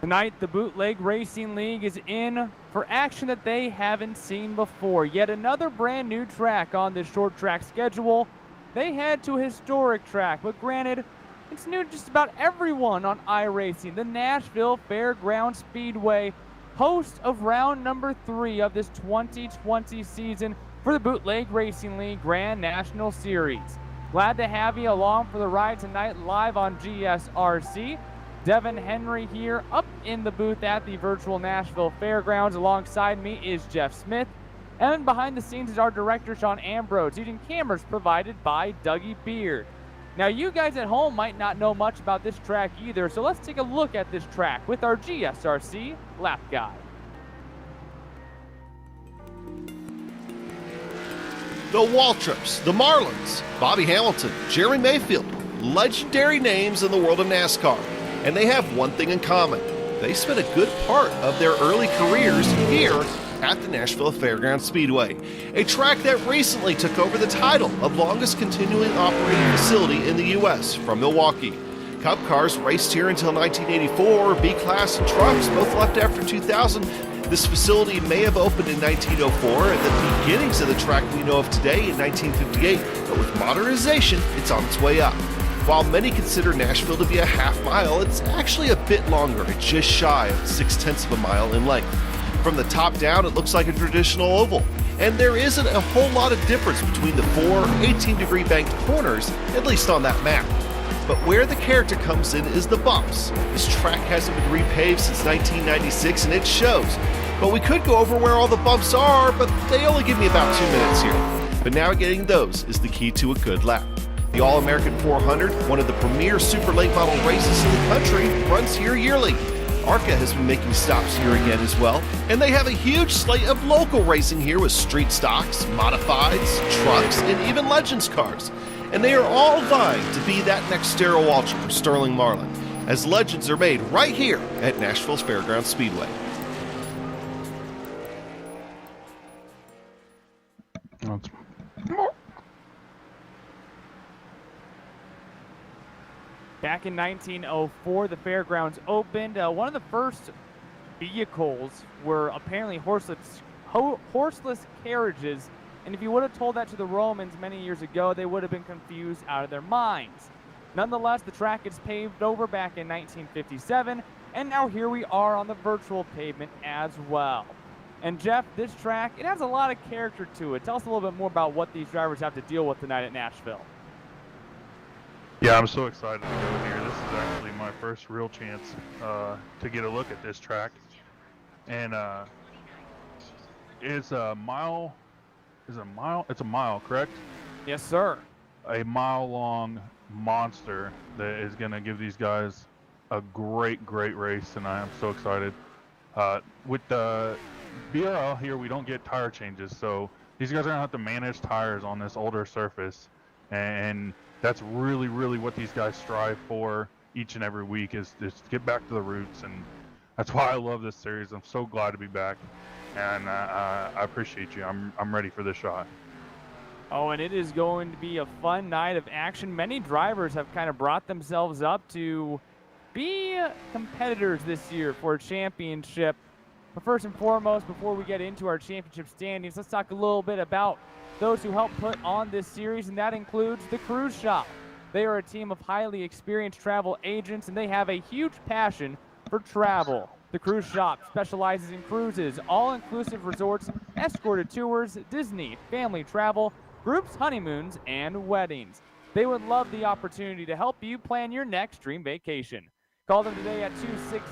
Tonight, the Bootleg Racing League is in for action that they haven't seen before. Yet another brand new track on this short track schedule. They head to a historic track, but granted, it's new to just about everyone on iRacing. The Nashville Fairgrounds Speedway, host of round number 3 of this 2020 season for the Bootleg Racing League Grand National Series. Glad to have you along for the ride tonight live on GSRC. Devin Henry here up in the booth at the virtual Nashville Fairgrounds. Alongside me is Jeff Smith. And behind the scenes is our director, Sean Ambrose, using cameras provided by Dougie Beard. Now, you guys at home might not know much about this track either, so let's take a look at this track with our GSRC lap guide. The Waltrips, the Marlins, Bobby Hamilton, Jerry Mayfield, legendary names in the world of NASCAR. And they have one thing in common. They spent a good part of their early careers here at the Nashville Fairgrounds Speedway, a track that recently took over the title of longest continuing operating facility in the U.S. from Milwaukee. Cup cars raced here until 1984, B-Class and trucks both left after 2000. This facility may have opened in 1904 at the beginnings of the track we know of today in 1958, but with modernization, it's on its way up. While many consider Nashville to be a half mile, it's actually a bit longer, at just shy of 0.6 of a mile in length. From the top down, it looks like a traditional oval, and there isn't a whole lot of difference between the 4 18-degree banked corners, at least on that map. But where the character comes in is the bumps. This track hasn't been repaved since 1996, and it shows. But we could go over where all the bumps are, but they only give me about 2 minutes here. But navigating those is the key to a good lap. The All-American 400, one of the premier super late model races in the country, runs here yearly. ARCA has been making stops here again as well, and they have a huge slate of local racing here with street stocks, modifieds, trucks, and even Legends cars. And they are all vying to be that next Darrell Waltrip or Sterling Marlin, as Legends are made right here at Nashville's Fairgrounds Speedway. Back in 1904, the fairgrounds opened. One of the first vehicles were apparently horseless carriages. And if you would have told that to the Romans many years ago, they would have been confused out of their minds. Nonetheless, the track is paved over back in 1957, and now here we are on the virtual pavement as well. And Jeff, this track, it has a lot of character to it. Tell us a little bit more about what these drivers have to deal with tonight at Nashville. Yeah, I'm so excited to go here. This is actually my first real chance to get a look at this track. And it's a mile, it's a mile, correct? Yes, sir. A mile-long monster that is going to give these guys a great race tonight. I'm so excited. With the BRL here, we don't get tire changes, so these guys are going to have to manage tires on this older surface. And that's really what these guys strive for each and every week is to get back to the roots, and that's why I love this series. I'm so glad to be back, and I appreciate you. I'm ready for this shot. Oh, and it is going to be a fun night of action. Many drivers have kind of brought themselves up to be competitors this year for a championship. But first and foremost, before we get into our championship standings, let's talk a little bit about those who helped put on this series, and that includes the Cruise Shop. They are a team of highly experienced travel agents, and they have a huge passion for travel. The Cruise Shop specializes in cruises, all-inclusive resorts, escorted tours, Disney, family travel, groups, honeymoons, and weddings. They would love the opportunity to help you plan your next dream vacation. Call them today at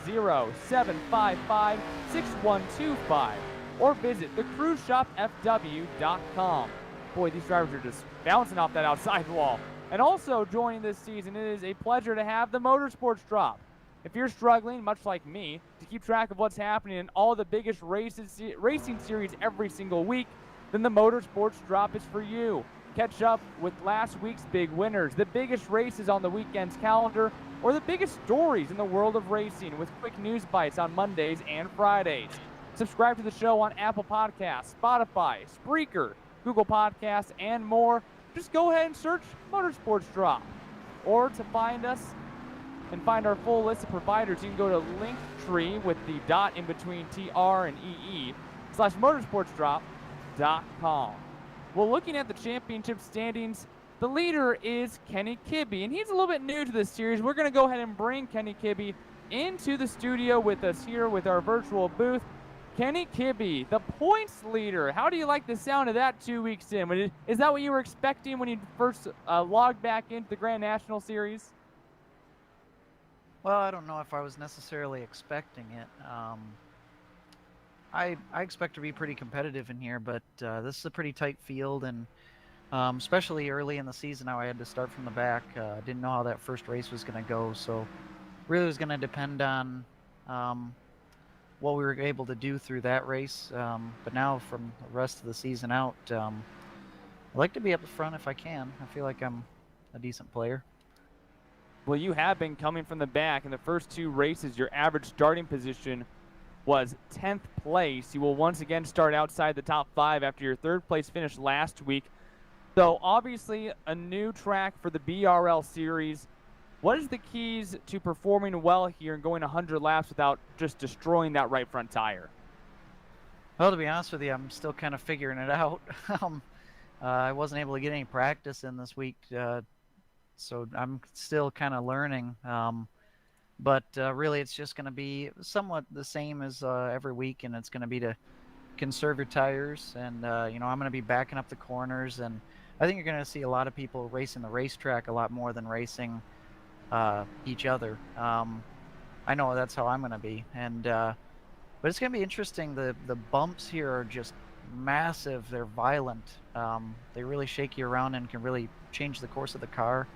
260-755-6125 or visit thecruiseshopfw.com. Boy, these drivers are just bouncing off that outside wall. And also joining this season, it is a pleasure to have the Motorsports Drop. If you're struggling, much like me, to keep track of what's happening in all the biggest racing series every single week, then the Motorsports Drop is for you. Catch up with last week's big winners, the biggest races on the weekend's calendar, or the biggest stories in the world of racing with quick news bites on Mondays and Fridays. Subscribe to the show on Apple Podcasts, Spotify, Spreaker, Google Podcasts, and more. Just go ahead and search Motorsports Drop. Or to find us and find our full list of providers, you can go to Linktree with the dot in between TR and EE /motorsportsdrop.com. Well, looking at the championship standings, the leader is Kenny Kibbe, and he's a little bit new to this series. We're going to go ahead and bring Kenny Kibbe into the studio with us here with our virtual booth. Kenny Kibbe, the points leader. How do you like the sound of that 2 weeks in? Is that what you were expecting when you first logged back into the Grand National Series? Well, I don't know if I was necessarily expecting it. I expect to be pretty competitive in here, but this is a pretty tight field, and especially early in the season, how I had to start from the back. Didn't know how that first race was going to go, so really was going to depend on what we were able to do through that race. But now, from the rest of the season out, I'd like to be up the front if I can. I feel like I'm a decent player. Well, you have been coming from the back. In the first 2 races, your average starting position was 10th place. You will once again start outside the top 5 after your 3rd place finish last week. So obviously a new track for the BRL series. What is the keys to performing well here and going 100 laps without just destroying that right front tire? Well, to be honest with you, I'm still kind of figuring it out. I wasn't able to get any practice in this week, so I'm still kind of learning. But really, it's just going to be somewhat the same as every week, and it's going to be to conserve your tires. And, I'm going to be backing up the corners, and I think you're going to see a lot of people racing the racetrack a lot more than racing each other. I know that's how I'm going to be. And but it's going to be interesting. The bumps here are just massive. They're violent. They really shake you around and can really change the course of the car.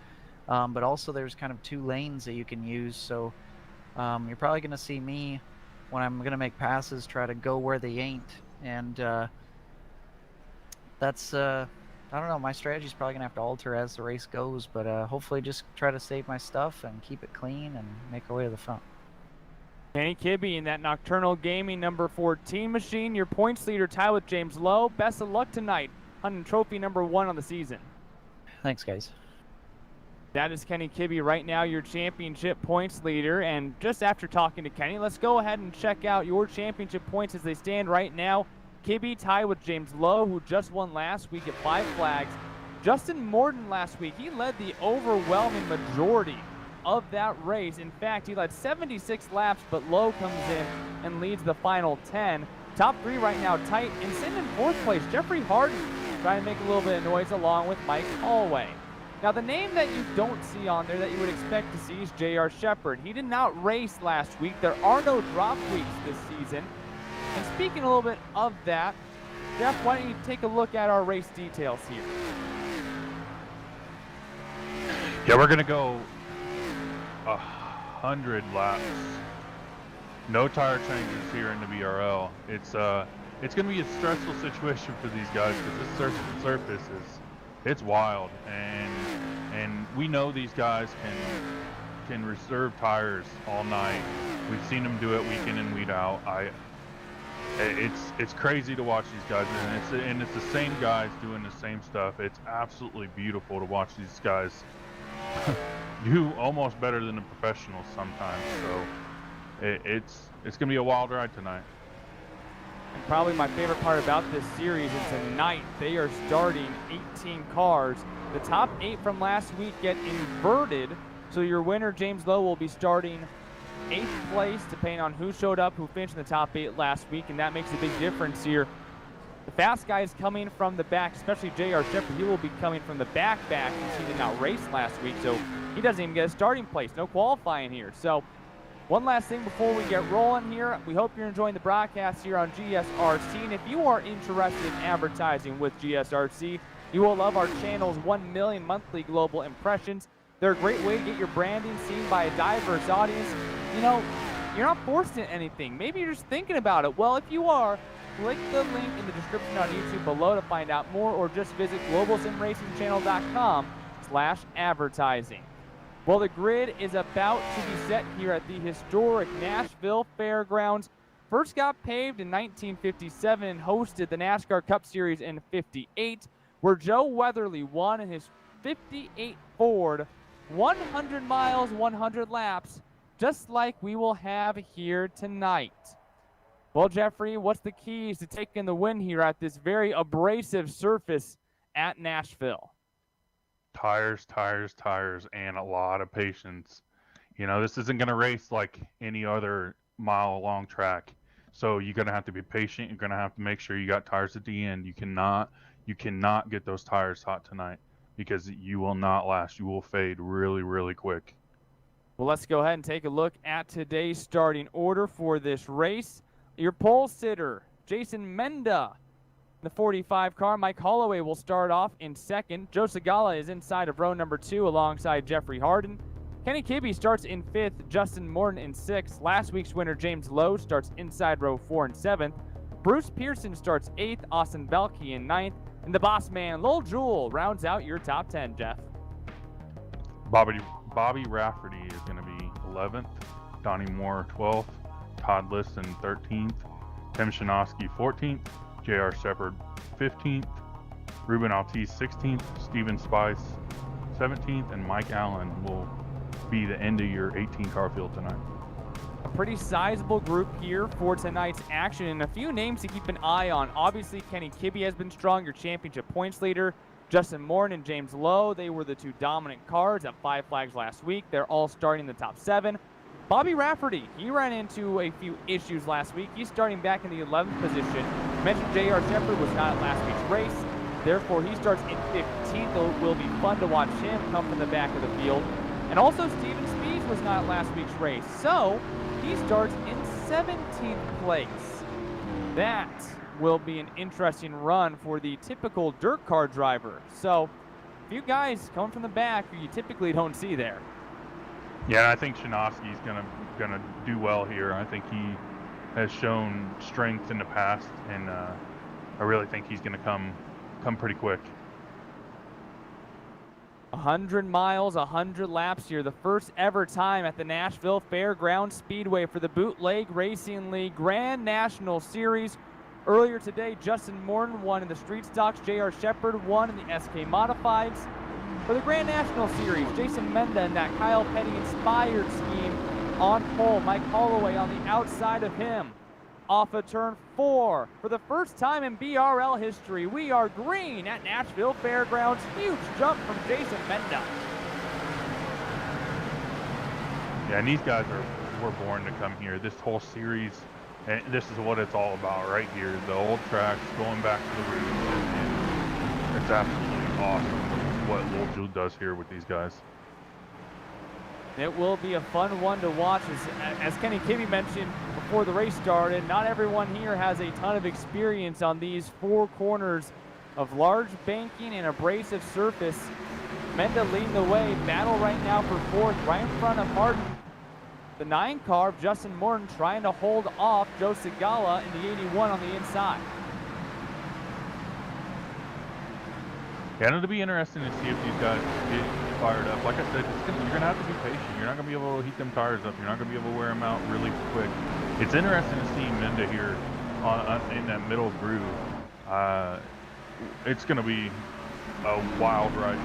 But also there's kind of 2 lanes that you can use, so you're probably going to see me, when I'm going to make passes, try to go where they ain't, and that's, I don't know, my strategy's probably going to have to alter as the race goes, but hopefully just try to save my stuff and keep it clean and make our way to the front. Kenny Kibbe in that Nocturnal Gaming number 14 machine, your points leader tied with James Lowe. Best of luck tonight, hunting trophy number 1 on the season. Thanks, guys. That is Kenny Kibbe right now, your championship points leader. And just after talking to Kenny, let's go ahead and check out your championship points as they stand right now. Kibbe tied with James Lowe, who just won last week at 5 flags. Justin Morton last week, he led the overwhelming majority of that race. In fact, he led 76 laps, but Lowe comes in and leads the final 10. Top 3 right now tight, and sitting in 4th place, Jeffrey Harden trying to make a little bit of noise along with Mike Holloway. Now, the name that you don't see on there that you would expect to see is J.R. Shepard. He did not race last week. There are no drop weeks this season. And speaking a little bit of that, Jeff, why don't you take a look at our race details here? Yeah, we're going to go 100 laps. No tire changes here in the BRL. It's going to be a stressful situation for these guys because this surface is, it's wild, and we know these guys can reserve tires all night. We've seen them do it week in and week out. It's crazy to watch these guys, and it's the same guys doing the same stuff. It's absolutely beautiful to watch these guys do almost better than the professionals sometimes. So it's gonna be a wild ride tonight. And probably my favorite part about this series is tonight they are starting 18 cars. The top 8 from last week get inverted, so your winner, James Lowe, will be starting 8th place, depending on who showed up, who finished in the top 8 last week, and that makes a big difference here. The fast guy is coming from the back, especially J.R. Shepard. He will be coming from the back since he did not race last week, so he doesn't even get a starting place. No qualifying here. So one last thing before we get rolling here. We hope you're enjoying the broadcast here on GSRC. And if you are interested in advertising with GSRC, you will love our channel's 1 million monthly global impressions. They're a great way to get your branding seen by a diverse audience. You know, you're not forced into anything. Maybe you're just thinking about it. Well, if you are, click the link in the description on YouTube below to find out more, or just visit globalsimracingchannel.com/advertising. Well, the grid is about to be set here at the historic Nashville Fairgrounds. First got paved in 1957 and hosted the NASCAR Cup Series in '58, where Joe Weatherly won in his '58 Ford 100 miles, 100 laps, just like we will have here tonight. Well, Jeffrey, what's the keys to taking the win here at this very abrasive surface at Nashville? Tires, tires, tires, and a lot of patience. You know, this isn't going to race like any other mile-long track. So you're going to have to be patient. You're going to have to make sure you got tires at the end. You cannot get those tires hot tonight because you will not last. You will fade really, really quick. Well, let's go ahead and take a look at today's starting order for this race. Your pole sitter, Jason Menda. The 45 car, Mike Holloway will start off in second. Joe Segala is inside of row number 2 alongside Jeffrey Harden. Kenny Kibbe starts in 5th, Justin Morton in 6th. Last week's winner, James Lowe, starts inside row 4 and 7th. Bruce Pearson starts 8th, Austin Belkey in 9th. And the boss man, Lowell Jewell, rounds out your top 10, Jeff. Bobby Rafferty is going to be 11th, Donnie Moore 12th, Todd Liston 13th, Tim Shinosky 14th, J.R. Shepard 15th, Ruben Altice 16th, Steven Spice 17th, and Mike Allen will be the end of your 18-car field tonight. A pretty sizable group here for tonight's action, and a few names to keep an eye on. Obviously, Kenny Kibbe has been strong, your championship points leader. Justin Morton and James Lowe, they were the 2 dominant cars at 5 Flags last week. They're all starting in the top 7. Bobby Rafferty, he ran into a few issues last week. He's starting back in the 11th position. Mentioned J.R. Shepard was not at last week's race. Therefore, he starts in 15th. It will be fun to watch him come from the back of the field. And also, Steven Spies was not at last week's race. So, he starts in 17th place. That will be an interesting run for the typical dirt car driver. So, a few guys coming from the back who you typically don't see there. Yeah, I think Shinosky's gonna do well here. I think he has shown strength in the past, and I really think he's gonna come pretty quick. 100 miles, 100 laps here. The first ever time at the Nashville Fairgrounds Speedway for the Bootleg Racing League Grand National Series. Earlier today, Justin Morton won in the Street Stocks. J.R. Shepard won in the SK Modifieds. For the Grand National Series, Jason Menda in that Kyle Petty inspired scheme on pole. Mike Holloway on the outside of him. Off of turn 4. For the first time in BRL history, we are green at Nashville Fairgrounds. Huge jump from Jason Menda. Yeah, and these guys were born to come here. This whole series, and this is what it's all about right here. The old tracks, going back to the roots, and it's absolutely awesome what Lowell Jewell does here with these guys. It will be a fun one to watch. As Kenny Kibbe mentioned before the race started, not everyone here has a ton of experience on these 4 corners of large banking and abrasive surface. Menda leading the way. Battle right now for 4th, right in front of Harden. The 9 car of Justin Morton trying to hold off Joe Segala in the 81 on the inside. Yeah, it'll be interesting to see if these guys get fired up. Like I said, you're going to have to be patient. You're not going to be able to heat them tires up. You're not going to be able to wear them out really quick. It's interesting to see Menda here in that middle groove. It's going to be a wild ride.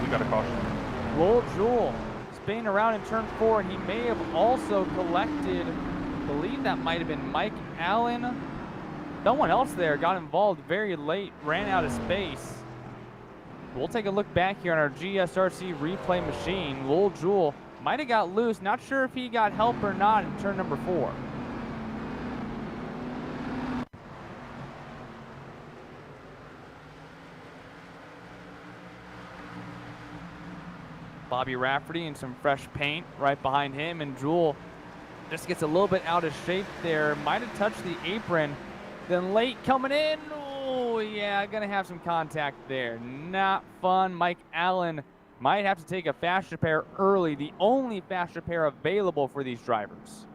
We got to caution him. Lowell Jewell spinning around in turn 4, and he may have also collected, I believe that might have been Mike Allen. Someone else there got involved very late, ran out of space. We'll take a look back here on our GSRC replay machine. Lowell Jewell might have got loose. Not sure if he got help or not in turn number 4. Bobby Rafferty in some fresh paint right behind him, and Jewell just gets a little bit out of shape there. Might have touched the apron. Then late coming in. Oh, yeah, gonna have some contact there. Not fun. Mike Allen might have to take a fast repair early, the only fast repair available for these drivers.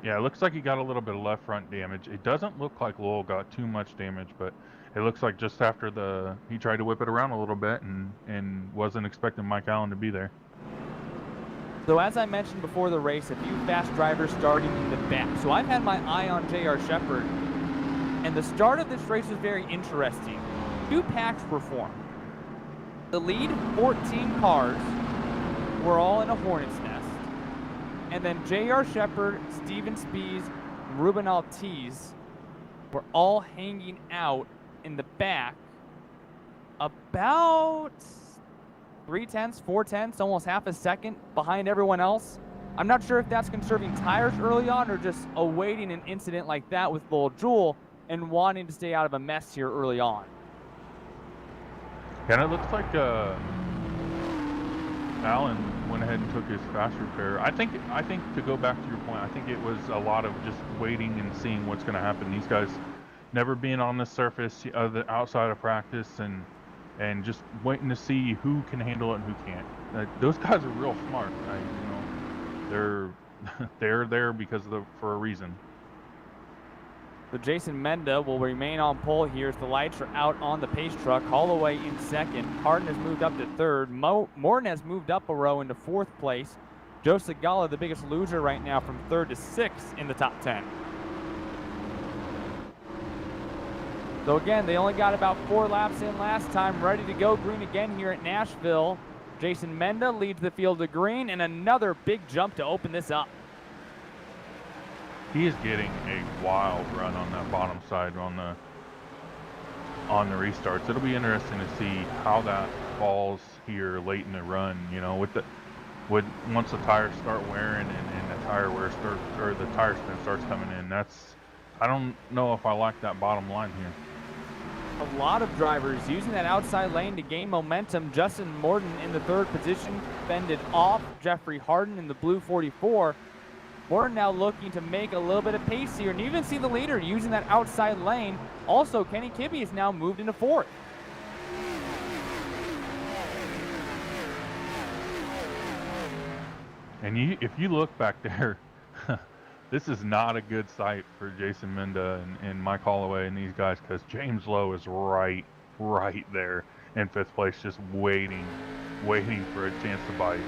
Yeah, it looks like he got a little bit of left front damage. It doesn't look like Lowell got too much damage, but it looks like just after he tried to whip it around a little bit and wasn't expecting Mike Allen to be there. So as I mentioned before the race, a few fast drivers starting in the back. So I've had my eye on J.R. Shepard, and the start of this race was very interesting. 2 packs were formed. The lead 14 cars were all in a hornet's nest. And then J.R. Shepard, Steven Spies, and Ruben Altiz were all hanging out in the back about 3/10, 4/10, almost half a second behind everyone else. I'm not sure if that's conserving tires early on or just awaiting an incident like that with Lil Jewel and wanting to stay out of a mess here early on. And it looks like Alan went ahead and took his fast repair. I think to go back to your point, I think it was a lot of just waiting and seeing what's going to happen. These guys never being on the surface outside of practice and just waiting to see who can handle it and who can't. Those guys are real smart. They're there because for a reason. So Jason Menda will remain on pole here as the lights are out on the pace truck. Holloway in second. Harden has moved up to third. Morton has moved up a row into fourth place. Joe Segala, the biggest loser right now, from third to sixth in the top 10. So again, they only got about 4 laps in last time. Ready to go green again here at Nashville. Jason Menda leads the field to green, and another big jump to open this up. He is getting a wild run on that bottom side on the restarts. It'll be interesting to see how that falls here late in the run. You know, once the tires start wearing and the tire wear or the tire spin starts coming in. I don't know if I like that bottom line here. A lot of drivers using that outside lane to gain momentum. Justin Morton in the third position fended off Jeffrey Harden in the blue 44. Morton now looking to make a little bit of pace here, and you even see the leader using that outside lane. Also, Kenny Kibbe has now moved into fourth. And if you look back there, this is not a good sight for Jason Menda and Mike Holloway and these guys, because James Lowe is right there in fifth place, just waiting for a chance to bite.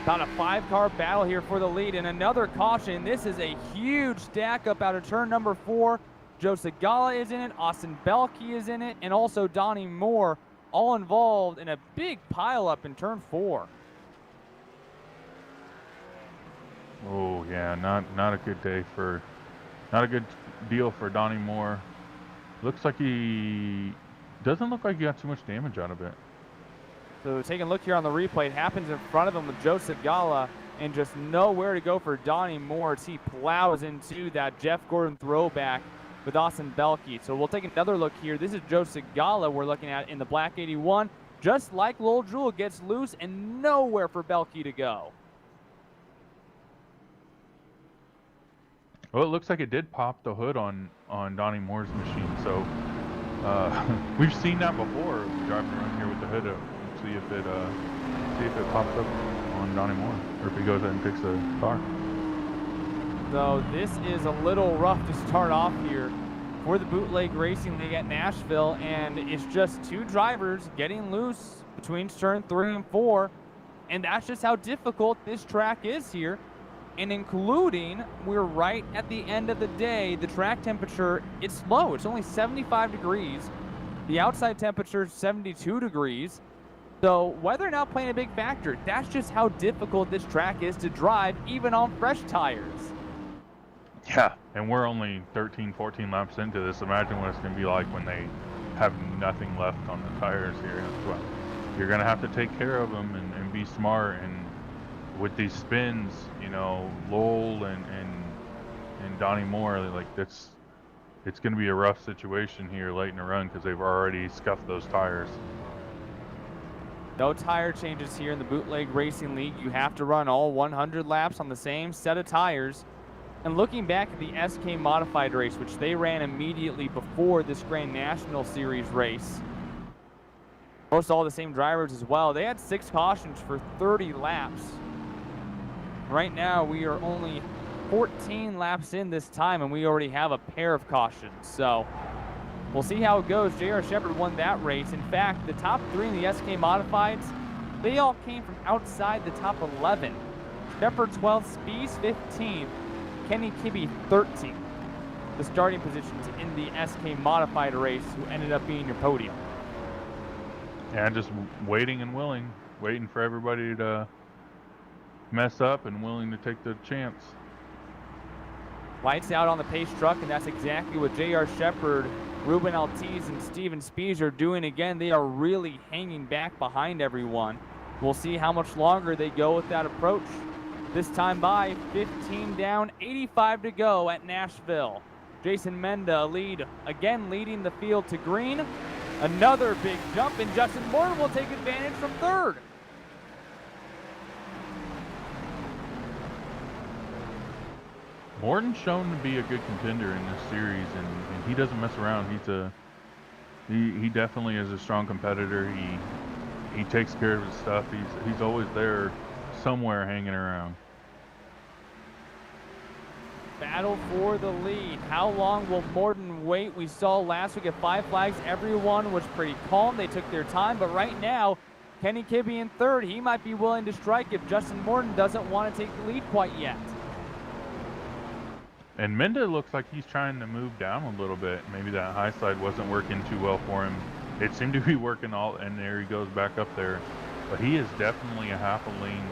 About a 5-car battle here for the lead, and another caution. This is a huge stack up out of turn number 4. Joe Segala is in it, Austin Belke is in it, and also Donnie Moore, all involved in a big pileup in turn 4. Oh yeah, not a good day not a good deal for Donnie Moore. Doesn't look like he got too much damage out of it. So taking a look here on the replay, it happens in front of him with Joe Segala, and just nowhere to go for Donnie Moore as he plows into that Jeff Gordon throwback with Austin Belke. So we'll take another look here. This is Joe Segala we're looking at in the black 81. Just like Lil Jewel, gets loose and nowhere for Belke to go. Well, it looks like it did pop the hood on Donnie Moore's machine. So we've seen that before, driving around here with the hood up. See if it pops up on Donnie Moore, or if he goes ahead and picks the car. So this is a little rough to start off here for the Bootleg Racing League at Nashville, and it's just 2 drivers getting loose between turn 3 and 4, and that's just how difficult this track is here. And including, we're right at the end of the day, the track temperature, it's low. It's only 75 degrees. The outside temperature is 72 degrees. So weather not playing a big factor. That's just how difficult this track is to drive, even on fresh tires. Yeah, and we're only 13, 14 laps into this. Imagine what it's going to be like when they have nothing left on the tires here. Well, you're going to have to take care of them and be smart. And with these spins, you know, Lowell and Donnie Moore, like it's going to be a rough situation here late in the run because they've already scuffed those tires. No tire changes here in the Bootleg Racing League. You have to run all 100 laps on the same set of tires. And looking back at the SK Modified race, which they ran immediately before this Grand National Series race, most all the same drivers as well, they had 6 cautions for 30 laps. Right now, we are only 14 laps in this time, and we already have a pair of cautions. So we'll see how it goes. J.R. Shepard won that race. In fact, the top 3 in the SK Modifieds, they all came from outside the top 11. Shepard 12th, Spies 15th, Kenny Kibbe 13th. The starting positions in the SK Modified race, who ended up being your podium. Yeah, just waiting and willing, waiting for everybody to mess up and willing to take the chance. Lights out on the pace truck, and that's exactly what J.R. Shepard, Ruben Altiz, and Steven Spies are doing again. They are really hanging back behind everyone. We'll see how much longer they go with that approach. This time by 15 down, 85 to go at Nashville. Jason Menda again leading the field to green. Another big jump, and Justin Morton will take advantage from third. Morton's shown to be a good contender in this series, and he doesn't mess around. He definitely is a strong competitor. He takes care of his stuff. He's always there somewhere hanging around. Battle for the lead. How long will Morton wait? We saw last week at 5 flags, everyone was pretty calm. They took their time, but right now, Kenny Kibbe in third. He might be willing to strike if Justin Morton doesn't want to take the lead quite yet. And Menda looks like he's trying to move down a little bit. Maybe that high side wasn't working too well for him. It seemed to be working all, and there he goes back up there. But he is definitely a half a lane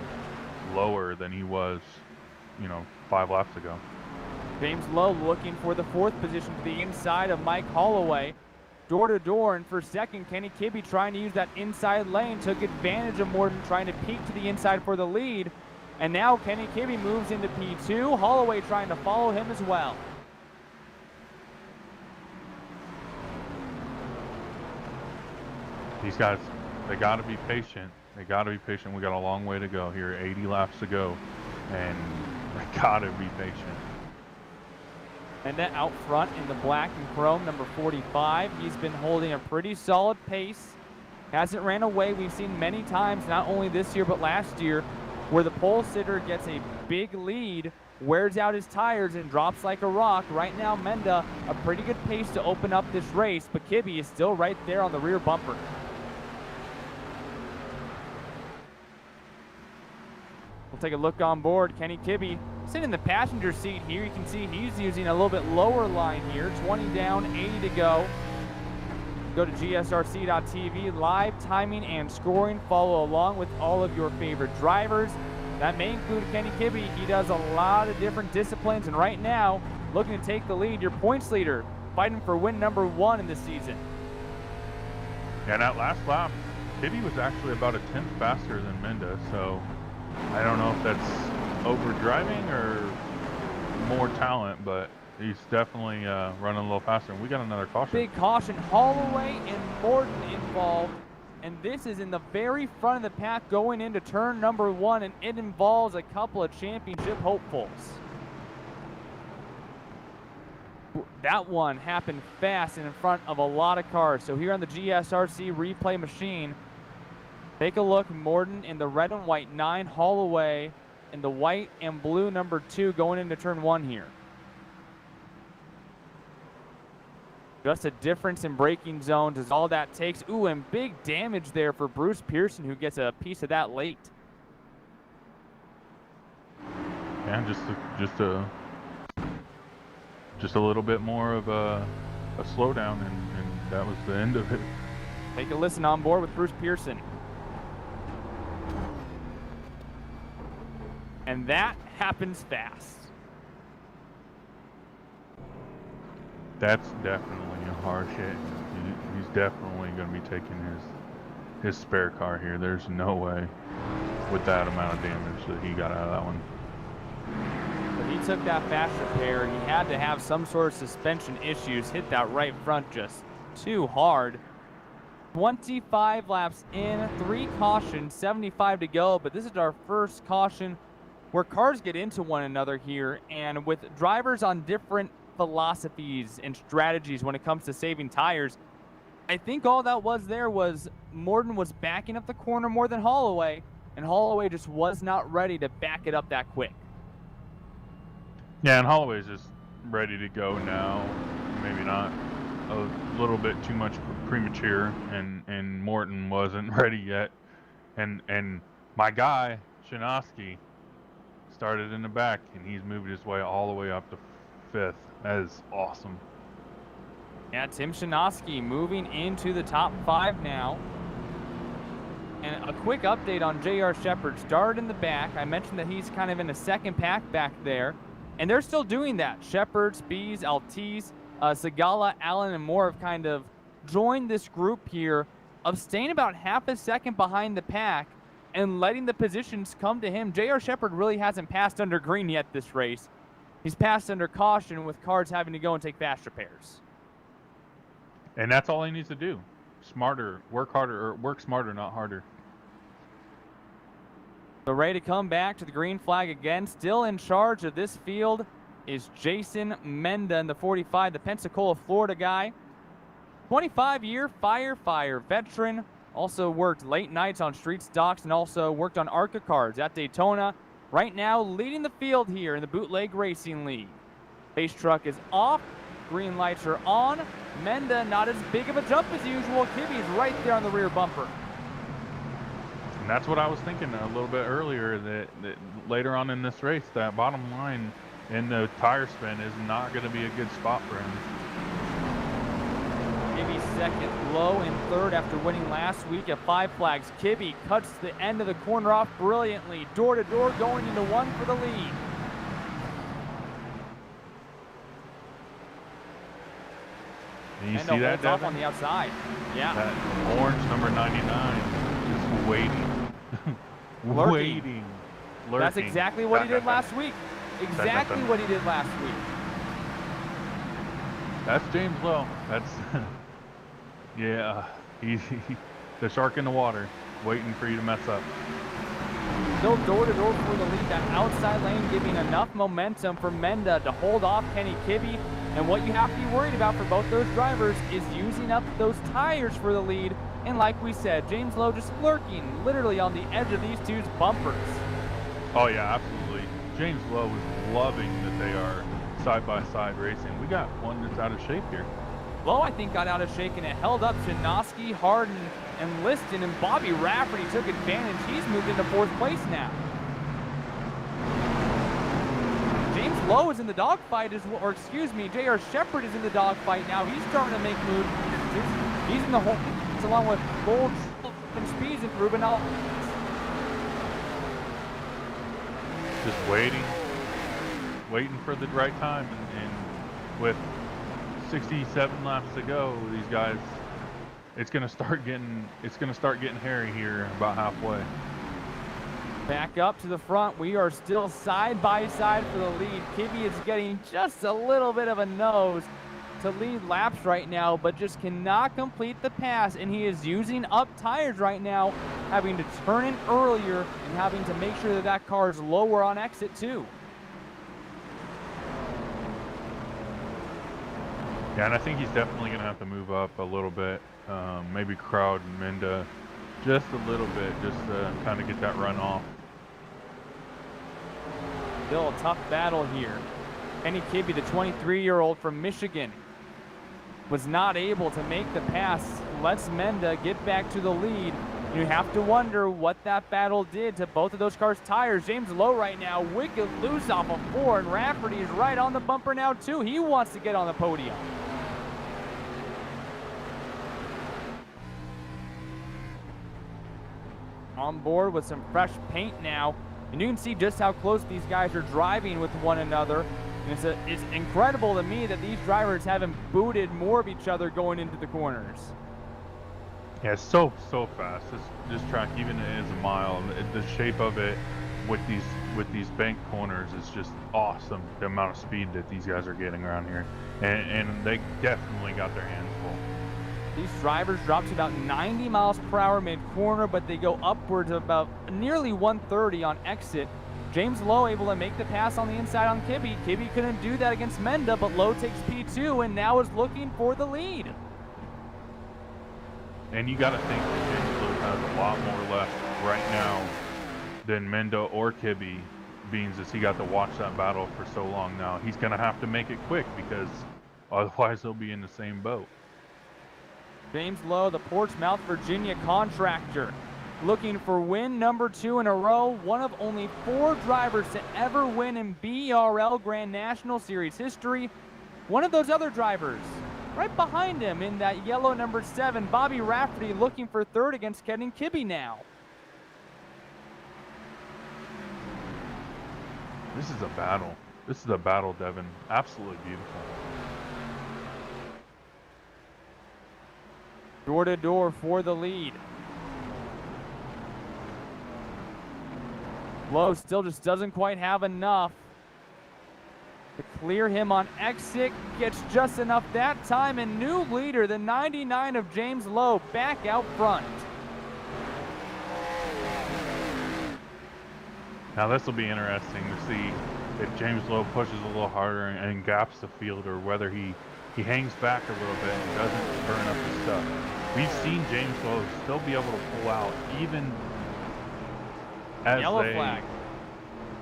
lower than he was, 5 laps ago. James Lowe looking for the 4th position to the inside of Mike Holloway. Door to door, and for second, Kenny Kibbe trying to use that inside lane, took advantage of Morton trying to peek to the inside for the lead. And now Kenny Kibbe moves into P2. Holloway trying to follow him as well. These guys, they got to be patient. They got to be patient. We got a long way to go here, 80 laps to go, and they got to be patient. And then out front in the black and chrome, number 45. He's been holding a pretty solid pace. Hasn't ran away. We've seen many times, not only this year but last year, where the pole sitter gets a big lead, wears out his tires, and drops like a rock. Right now, Menda, a pretty good pace to open up this race, but Kibbe is still right there on the rear bumper. We'll take a look on board. Kenny Kibbe sitting in the passenger seat here. You can see he's using a little bit lower line here. 20 down, 80 to go. Go to gsrc.tv, live timing and scoring. Follow along with all of your favorite drivers. That may include Kenny Kibbe. He does a lot of different disciplines, and right now, looking to take the lead. Your points leader, fighting for win number 1 in the season. Yeah, that last lap, Kibbe was actually about a 10th faster than Menda, so I don't know if that's over driving or more talent, but he's definitely running a little faster. And we got another caution. Big caution. Holloway and Morton involved. And this is in the very front of the pack going into turn number 1. And it involves a couple of championship hopefuls. That one happened fast and in front of a lot of cars. So here on the GSRC replay machine, take a look. Morton in the red and white 9. Holloway in the white and blue number 2 going into turn 1 here. Just a difference in braking zones is all that takes. Ooh, and big damage there for Bruce Pearson, who gets a piece of that late. Yeah, just a little bit more of a slowdown, and that was the end of it. Take a listen on board with Bruce Pearson. And that happens fast. That's definitely a hard hit. He's definitely going to be taking his spare car here. There's no way with that amount of damage that he got out of that one. But he took that fast repair. He had to have some sort of suspension issues. Hit that right front just too hard. 25 laps in, 3 cautions, 75 to go. But this is our first caution where cars get into one another here. And with drivers on different philosophies and strategies when it comes to saving tires, I think all that was there was Morton was backing up the corner more than Holloway, and Holloway just was not ready to back it up that quick. Yeah, and Holloway's just ready to go now. Maybe not a little bit too much premature, and Morton wasn't ready yet. And my guy, Shinosky, started in the back, and he's moved his way all the way up to 5th. That is awesome. Yeah, Tim Shinosky moving into the top 5 now. And a quick update on J.R. Shepard. Started in the back. I mentioned that he's kind of in a second pack back there. And they're still doing that. Shepard, Spies, Altice, Segala, Allen, and more have kind of joined this group here of staying about half a second behind the pack and letting the positions come to him. J.R. Shepard really hasn't passed under green yet this race. He's passed under caution with cars having to go and take fast repairs. And that's all he needs to do. Smarter, work harder, or work smarter, not harder. So ready to come back to the green flag again. Still in charge of this field is Jason Menda in the 45, the Pensacola, Florida guy. 25-year fire veteran. Also worked late nights on street stocks and also worked on ARCA cars at Daytona. Right now leading the field here in the Bootleg Racing League. Base truck is off. Green lights are on. Menda not as big of a jump as usual. Kibby's right there on the rear bumper. And that's what I was thinking a little bit earlier, that later on in this race, that bottom line in the tire spin is not going to be a good spot for him. Kibby second, low in third after winning last week at 5 Flags. Kibby cuts the end of the corner off brilliantly. Door to door going into one for the lead. And you Menda see that, holds off Devin? on the outside. Yeah. That orange number 99 just waiting. Lurking. Waiting. Lurking. That's exactly what he did last week. Exactly what he did last week. That's James Lowe. That's yeah. He's the shark in the water, waiting for you to mess up. Still door to door for the lead. That outside lane giving enough momentum for Menda to hold off Kenny Kibby. And what you have to be worried about for both those drivers is using up those tires for the lead. And like we said, James Lowe just lurking literally on the edge of these two's bumpers. Oh yeah, absolutely. James Lowe is loving that they are side-by-side racing. We got one that's out of shape here. Lowe, I think, got out of shape, and it held up Chinoski, Harden, and Liston, and Bobby Rafferty took advantage. He's moved into 4th place now. James Lowe is in the dogfight as well, or excuse me, J.R. Shepard is in the dogfight now. He's starting to make moves. He's in the whole, along with Gold and Speeds and Ruben. Just waiting for the right time, and with 67 laps to go, these guys, it's gonna start getting hairy here about halfway. Back up to the front. We are still side by side for the lead. Kibby is getting just a little bit of a nose to lead laps right now, but just cannot complete the pass, and he is using up tires right now, having to turn in earlier and having to make sure that that car is lower on exit too. Yeah, and I think he's definitely going to have to move up a little bit, maybe crowd Menda just a little bit, just to kind of get that run off. Still a tough battle here. Kenny Kibby, the 23-year-old from Michigan, was not able to make the pass. Lets Menda get back to the lead. You have to wonder what that battle did to both of those cars' tires. James Lowe right now, wicked loose off of 4, and Rafferty is right on the bumper now too. He wants to get on the podium. On board with some fresh paint now, and you can see just how close these guys are driving with one another. And it's incredible to me that these drivers haven't booted more of each other going into the corners. Yeah, it's so fast. This track, even as a mile, the shape of it with these bank corners is just awesome. The amount of speed that these guys are getting around here, and they definitely got their hands full. These drivers drop to about 90 miles per hour mid-corner, but they go upwards of about nearly 130 on exit. James Lowe able to make the pass on the inside on Kibby. Kibby couldn't do that against Menda, but Lowe takes P2 and now is looking for the lead. And you got to think that James Lowe has a lot more left right now than Menda or Kibby, being as he got to watch that battle for so long now. He's going to have to make it quick because otherwise he'll be in the same boat. James Lowe, the Portsmouth, Virginia contractor, looking for win number 2 in a row. One of only 4 drivers to ever win in BRL Grand National Series history. One of those other drivers, right behind him in that yellow number 7, Bobby Rafferty, looking for 3rd against Kenny Kibby now. This is a battle. This is a battle, Devin. Absolutely beautiful. Door to door for the lead. Lowe still just doesn't quite have enough to clear him on exit. Gets just enough that time, and new leader, the 99 of James Lowe, back out front. Now this will be interesting to see if James Lowe pushes a little harder and gaps the field, or whether he hangs back a little bit and doesn't burn up his stuff. We've seen James Lowe still be able to pull out even as Yellow flag.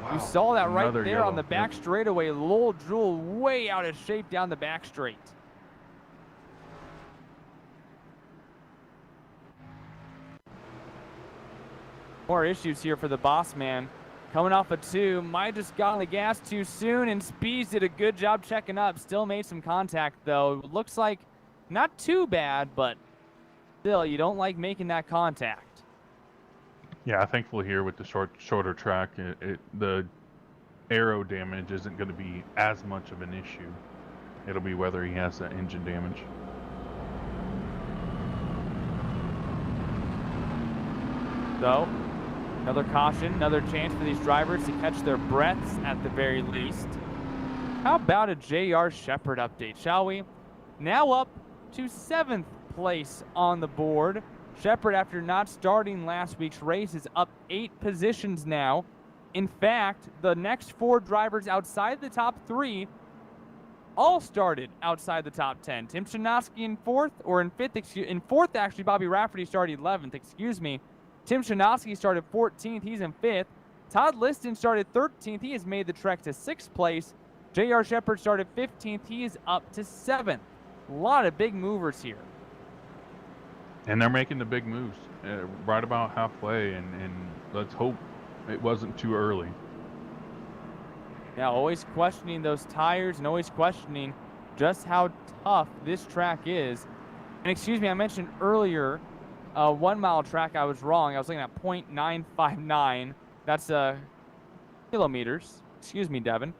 Wow, You saw that right there yellow. on the back straightaway. Lowell Jewell way out of shape down the back straight. More issues here for the boss man. Coming off a 2, might just got on the gas too soon, and Speeds did a good job checking up. Still made some contact though. Looks like not too bad, but still, you don't like making that contact. Yeah, thankfully here with the shorter track, the aero damage isn't going to be as much of an issue. It'll be whether he has that engine damage. So, another caution, another chance for these drivers to catch their breaths at the very least. How about a J.R. Shepherd update, shall we? Now up to 7th place on the board. Shepherd, after not starting last week's race, is up 8 positions now. In fact, the next 4 drivers outside the top 3 all started outside the top 10. Tim Chinaski in 4th, or in 5th, in 4th actually, Bobby Rafferty started 11th, excuse me. Tim Chinaski started 14th, he's in 5th. Todd Liston started 13th, he has made the trek to 6th place. J.R. Shepherd started 15th, he is up to 7th. A lot of big movers here. And they're making the big moves right about halfway, and let's hope it wasn't too early. Now, always questioning those tires and always questioning just how tough this track is. And excuse me, I mentioned earlier 1 mile track. I was wrong. I was looking at 0.959. That's kilometers. Excuse me, Devin.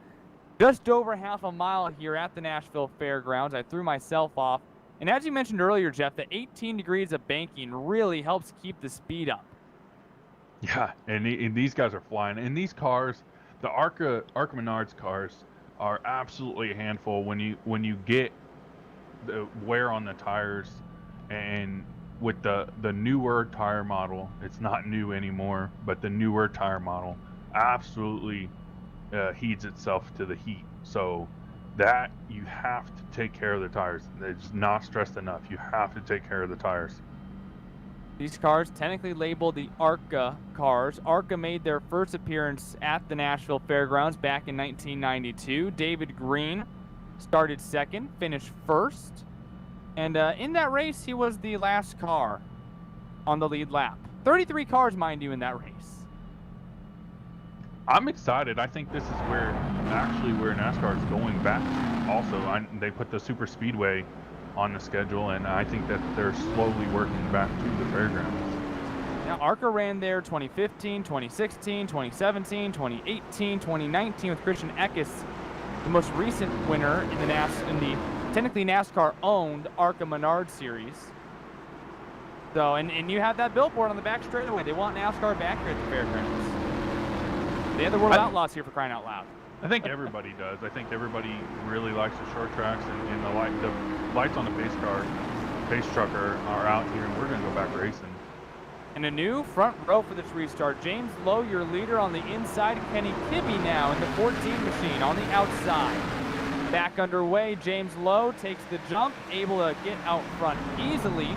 Just over half a mile here at the Nashville Fairgrounds. I threw myself off. And as you mentioned earlier, Jeff, the 18 degrees of banking really helps keep the speed up. Yeah, and these guys are flying. And these cars, the ARCA Menards cars, are absolutely a handful when you get the wear on the tires. And with the newer tire model, it's not new anymore, but the newer tire model absolutely heeds itself to the heat. So that you have to take care of the tires. It's not stressed enough. You have to take care of the tires. These cars, technically labeled the ARCA cars. ARCA made their first appearance at the Nashville Fairgrounds back in 1992. David Green started 2nd, finished 1st. And in that race, he was the last car on the lead lap. 33 cars, mind you, in that race. I'm excited. I think this is where NASCAR is going back to. Also, they put the Super Speedway on the schedule, and I think that they're slowly working back to the fairgrounds. Now, ARCA ran there 2015, 2016, 2017, 2018, 2019 with Christian Eckes, the most recent winner in the technically NASCAR-owned ARCA Menard Series. So, and you have that billboard on the back straightaway. They want NASCAR back here at the fairgrounds. They have the World of Outlaws here, for crying out loud. I think everybody does. I think everybody really likes the short tracks, and the lights on the pace truck are out here, and we're going to go back racing. And a new front row for this restart. James Lowe, your leader on the inside. Kenny Kibbe now in the 14 machine on the outside. Back underway, James Lowe takes the jump, able to get out front easily.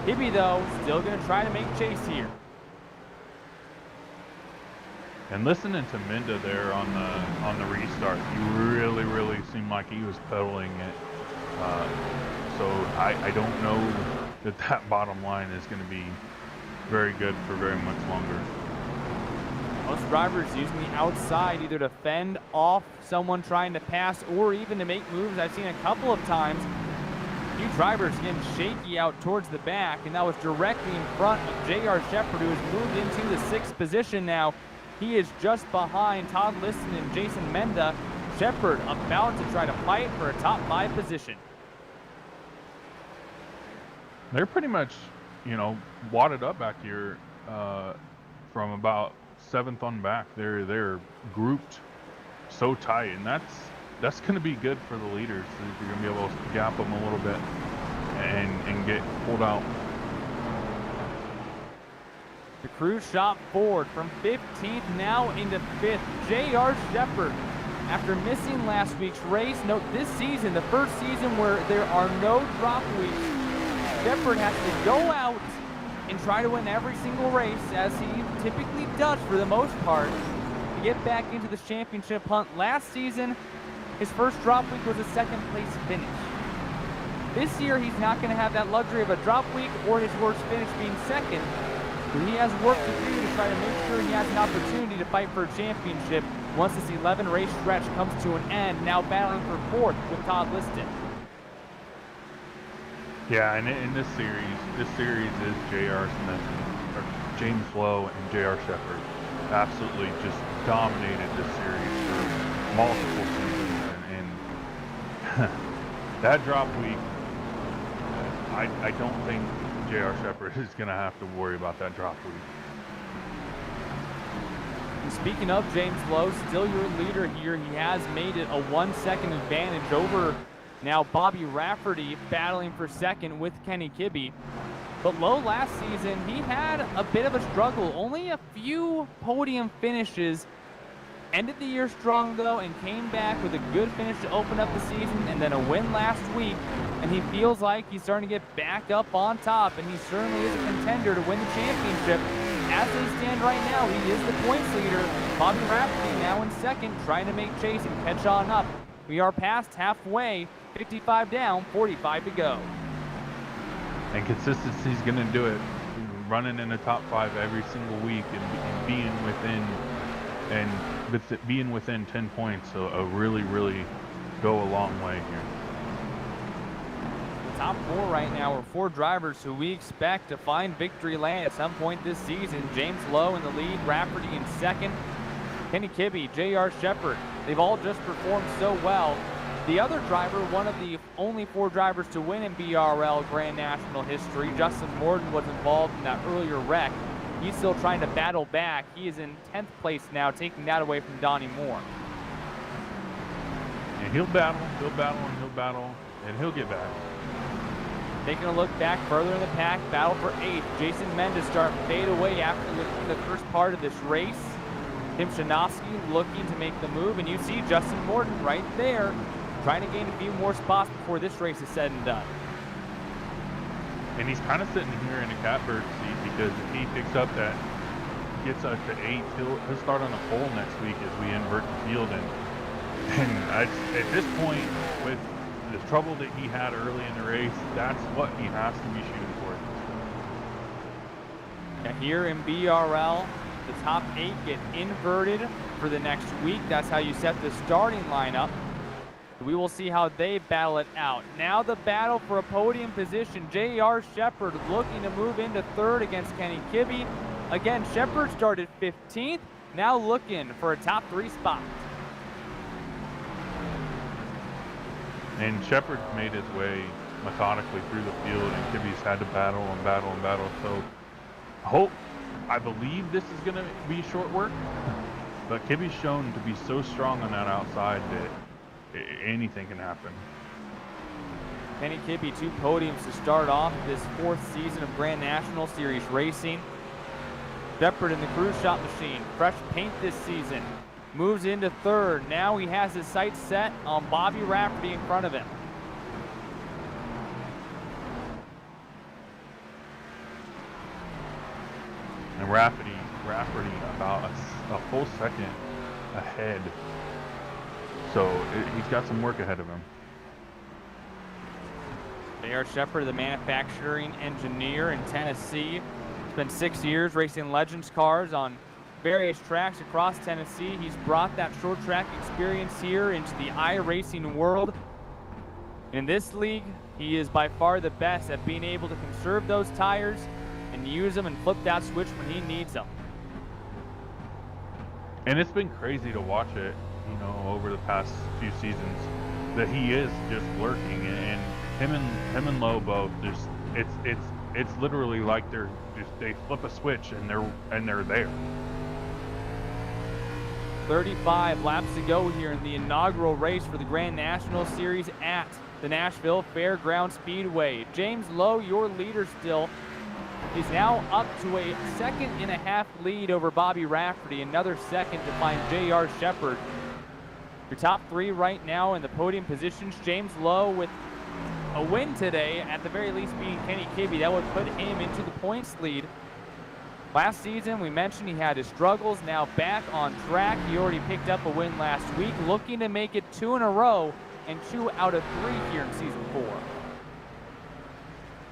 Kibbe, though, still going to try to make chase here. And listening to Minda there on the restart, he really seemed like he was pedaling it. So I don't know that bottom line is going to be very good for very much longer. Most drivers using the outside either to fend off someone trying to pass or even to make moves. I've seen a couple of times a few drivers getting shaky out towards the back, and that was directly in front of J.R. Shepherd, who has moved into the 6th position now. He is just behind Todd Liston and Jason Menda. Shepard about to try to fight for a top 5 position. They're pretty much, you know, wadded up back here from about 7th on back. They're grouped so tight, and that's going to be good for the leaders. You're going to be able to gap them a little bit and get pulled out. The crew shot forward from 15th now into 5th. J.R. Shepard, after missing last week's race, note this season, the first season where there are no drop weeks, Shepard has to go out and try to win every single race, as he typically does for the most part, to get back into the championship hunt. Last season, his first drop week was a 2nd place finish. This year, he's not going to have that luxury of a drop week or his worst finish being 2nd. But he has work to do to try to make sure he has an opportunity to fight for a championship once this 11 race stretch comes to an end, now battling for 4th with Todd Liston. Yeah, and in this series is J.R. Smith, or James Lowe and J.R. Shepard. Absolutely just dominated this series for multiple seasons. And that drop week, I don't think J.R. Shepard is going to have to worry about that drop week. And speaking of James Lowe, still your leader here. He has made it a 1-second advantage over now Bobby Rafferty, battling for 2nd with Kenny Kibbe. But Lowe last season, he had a bit of a struggle. Only a few podium finishes. Ended the year strong though, and came back with a good finish to open up the season, and then a win last week. And he feels like he's starting to get back up on top, and he certainly is a contender to win the championship. As they stand right now, he is the points leader. Bobby Rafferty now in 2nd, trying to make chase and catch on up. We are past halfway, 55 down, 45 to go. And consistency is going to do it. Running in the top 5 every single week and being within 10 points, so really go a long way here. The top 4 right now are 4 drivers who we expect to find victory lane at some point this season. James Lowe in the lead, Rafferty in 2nd, Kenny Kibbe, J.R. Shepard. They've all just performed so well. The other driver, one of the only 4 drivers to win in BRL Grand National history, Justin Morton, was involved in that earlier wreck. He's still trying to battle back. He is in 10th place now, taking that away from Donnie Moore. And he'll battle, and he'll get back. Taking a look back further in the pack, battle for 8th. Jason Mendes starting to fade away after the first part of this race. Tim Shanowski looking to make the move, and you see Justin Morton right there, trying to gain a few more spots before this race is said and done. And he's kind of sitting here in a catbird seat, because if he picks up that, gets up to 8th, he'll start on the pole next week as we invert the field. And at this point, with the trouble that he had early in the race, that's what he has to be shooting for. Yeah, here in BRL, the top 8 get inverted for the next week. That's how you set the starting lineup. We will see how they battle it out. Now the battle for a podium position. J.R. Shepard looking to move into 3rd against Kenny Kibbe. Again, Shepard started 15th, now looking for a top 3 spot. And Shepard made his way methodically through the field, and Kibbe's had to battle. So I believe this is going to be short work, but Kibbe's shown to be so strong on that outside that anything can happen. Kenny Kibbe, 2 podiums to start off this 4th season of Grand National Series racing. Shepard in the crew shot machine, fresh paint this season. Moves into 3rd. Now he has his sights set on Bobby Rafferty in front of him. And Rafferty about a full second ahead. So he's got some work ahead of him. J.R. Shepard, the manufacturing engineer in Tennessee. Spent 6 years racing Legends cars on various tracks across Tennessee. He's brought that short track experience here into the iRacing world. In this league, he is by far the best at being able to conserve those tires and use them and flip that switch when he needs them. And it's been crazy to watch it, you know, over the past few seasons, that he is just lurking, and him and Lowe both just it's literally like they flip a switch and they're there. 35 laps to go here in the inaugural race for the Grand National Series at the Nashville Fairgrounds Speedway. James Lowe, your leader still. He's now up to a 2.5 lead over Bobby Rafferty. Another second to find J.R. Shepard. Your top three right now in the podium positions. James Lowe with a win today, at the very least beating Kenny Kibbe. That would put him into the points lead. Last season, we mentioned he had his struggles. Now back on track. He already picked up a win last week, looking to make it 2 in a row and 2 out of 3 here in season 4.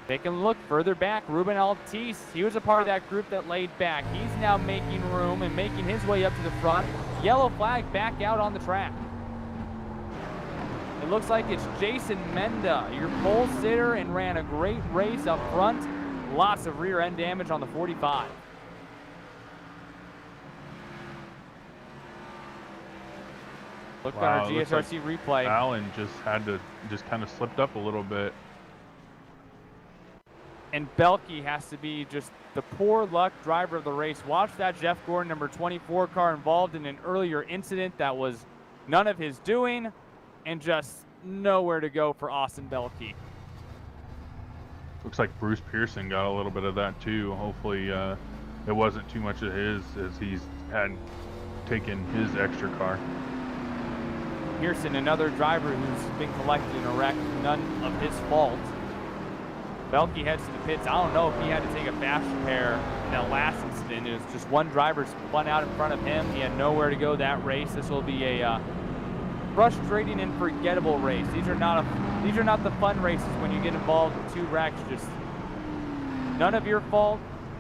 Taking a look further back, Ruben Altice, he was a part of that group that laid back. He's now making room and making his way up to the front. Yellow flag back out on the track. It looks like it's Jason Menda, your pole sitter, and ran a great race up front. Lots of rear end damage on the 45. Look Wow, on our GSRC replay. Allen just kind of slipped up a little bit. And Belke has to be just the poor luck driver of the race. Watch that Jeff Gordon, number 24 car, involved in an earlier incident that was none of his doing, and just nowhere to go for Austin Belke. Looks like Bruce Pearson got a little bit of that too. Hopefully it wasn't too much of his, as he's had taken his extra car. Pearson, another driver who's been collected in a wreck, none of his fault. Belke heads to the pits. I don't know if he had to take a fast repair in that last incident. It was just one driver spun out in front of him. He had nowhere to go that race. This will be a frustrating and forgettable race. These are not the fun races when you get involved in 2 wrecks. Just none of your fault,